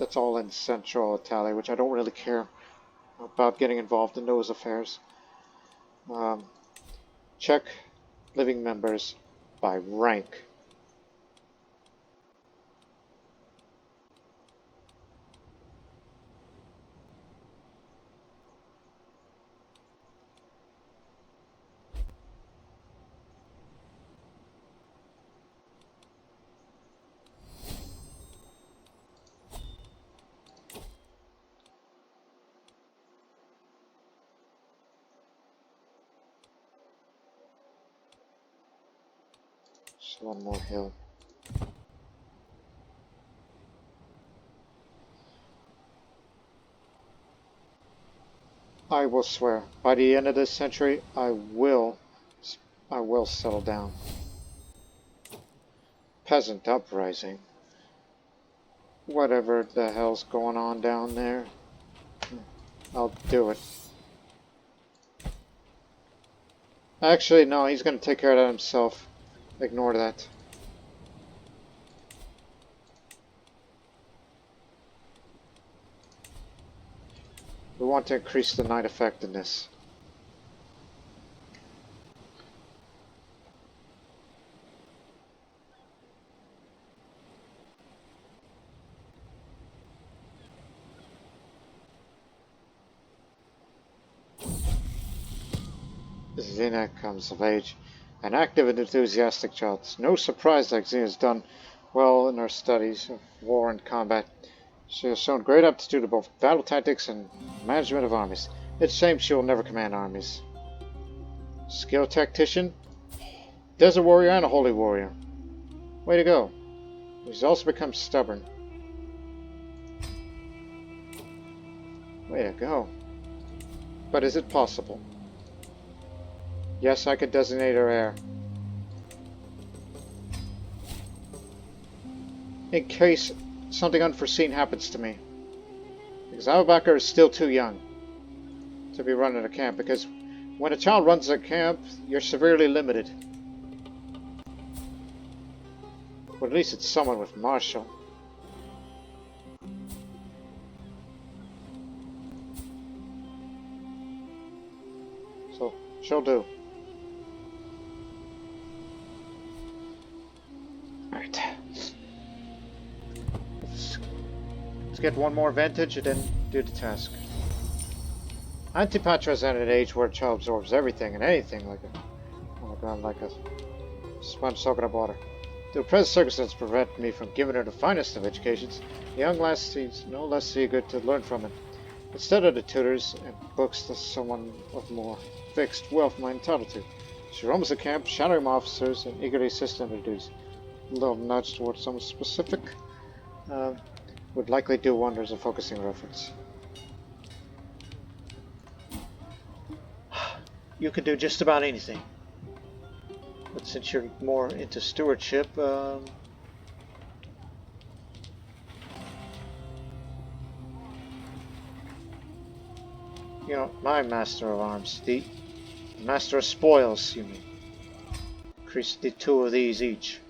That's all in Central Italy, which I don't really care about getting involved in those affairs. Check living members by rank. Just one more hill. I will swear, by the end of this century, I will settle down. Peasant uprising. Whatever the hell's going on down there, I'll do it. Actually, no, he's going to take care of that himself. Ignore that. We want to increase the night effectiveness. Xena comes of age. An active and enthusiastic child. It's no surprise that Xena has done well in her studies of war and combat. She has shown great aptitude to both battle tactics and management of armies. It's a shame she will never command armies. Skilled tactician, desert warrior, and a holy warrior. Way to go. She's also become stubborn. Way to go. But is it possible? Yes, I could designate her heir. In case something unforeseen happens to me. Because Abu Bakr is still too young to be running a camp. Because when a child runs a camp, you're severely limited. But at least it's someone with martial. So, she'll do. Alright. Let's get one more advantage and then do the task. Antipatra is at an age where a child absorbs everything and anything like a... oh my god, like a sponge soaking up water. The present circumstances prevent me from giving her the finest of educations. The young lass seems no less eager to learn from it. Instead of the tutors and books to someone of more fixed wealth am I entitled to. She roams the camp, shadowing my officers, and eagerly assists in their duties. A little nudge towards someone specific would likely do wonders of focusing reference. You can do just about anything. But since you're more into stewardship, you know, my master of arms, the master of spoils, you mean. Increase the 2 of these each.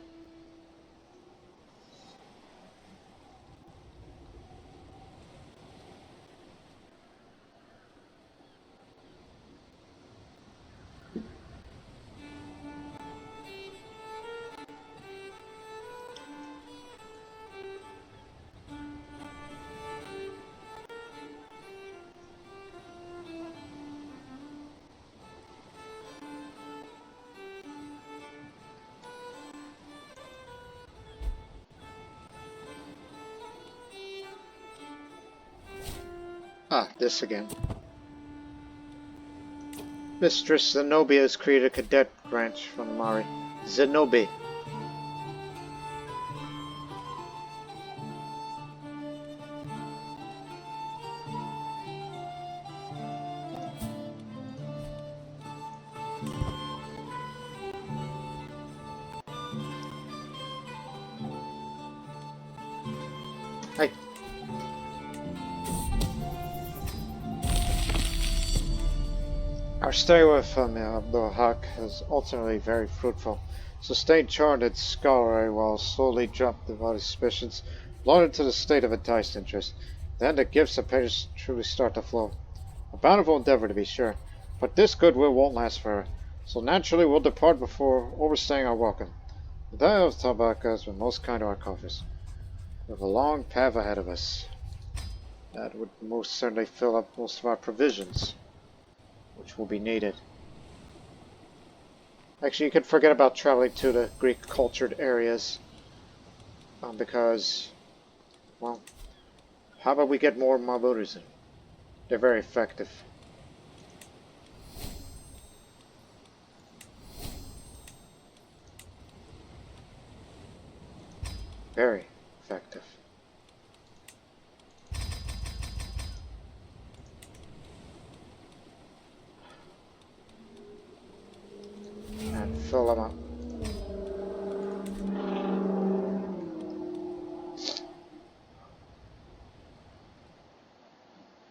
Ah, this again. Mistress Zenobia has created a cadet branch from the Mari. Zenobia. Hey. Our stay with Abdul Haq is ultimately very fruitful. Sustained charted scholarly while slowly dropped the body's suspicions, brought into the state of enticed interest. Then the gifts of patience truly start to flow. A bountiful endeavor to be sure, but this goodwill won't last forever, so naturally we'll depart before overstaying our welcome. The Day of Tabaka has been most kind to our coffers. We have a long path ahead of us. That would most certainly fill up most of our provisions, which will be needed. Actually, you can forget about traveling to the Greek cultured areas because, well, how about we get more Mahbudas in? They're very effective. Very effective. And fill them up.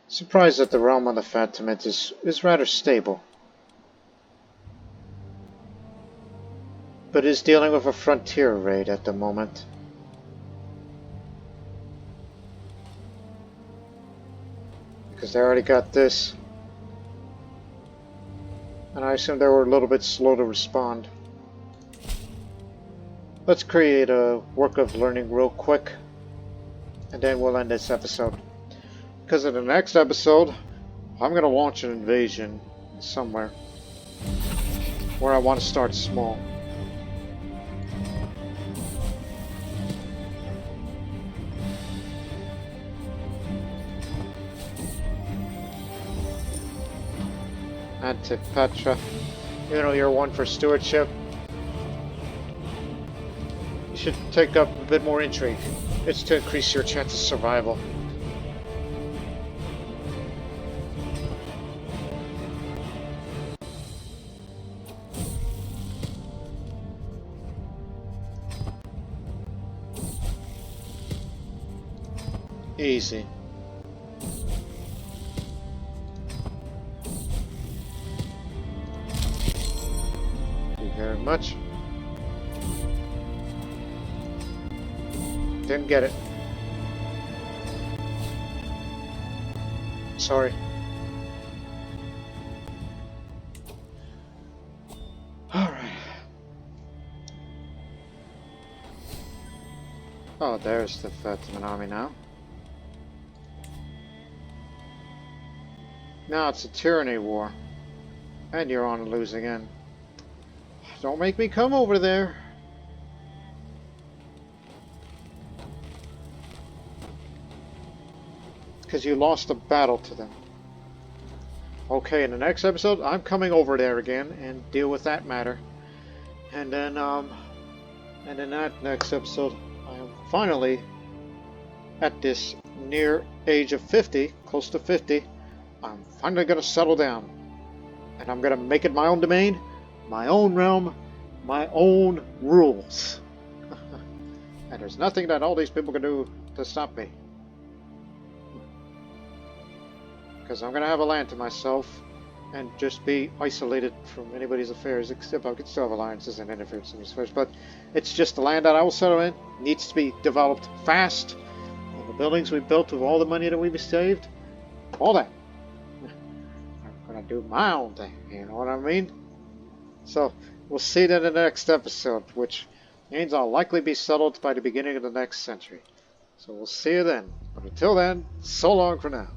Surprised that the realm of the Fatimid is rather stable, but is dealing with a frontier raid at the moment. Because they already got this, and I assume they were a little bit slow to respond. Let's create a work of learning real quick, and then we'll end this episode. Because in the next episode, I'm going to launch an invasion somewhere. Where I want to start small. Antiquity. You know, you're one for stewardship. You should take up a bit more intrigue. It's to increase your chance of survival. Easy. Thank you very much. Didn't get it. Sorry. Alright. Oh, there's the Ottoman army now. Now it's a tyranny war. And you're on the losing end. Don't make me come over there. Because you lost a battle to them. Okay, in the next episode, I'm coming over there again and deal with that matter. And then, in that next episode, I am finally at this near age of 50, close to 50. I'm finally going to settle down. And I'm going to make it my own domain, my own realm, my own rules. And there's nothing that all these people can do to stop me. Because I'm going to have a land to myself and just be isolated from anybody's affairs, except I could still have alliances and interference in these affairs. But it's just the land that I will settle in. Needs to be developed fast. All the buildings we built with all the money that we've saved, all that. I'm going to do my own thing, you know what I mean? So we'll see that in the next episode, which means I'll likely be settled by the beginning of the next century. So we'll see you then. But until then, so long for now.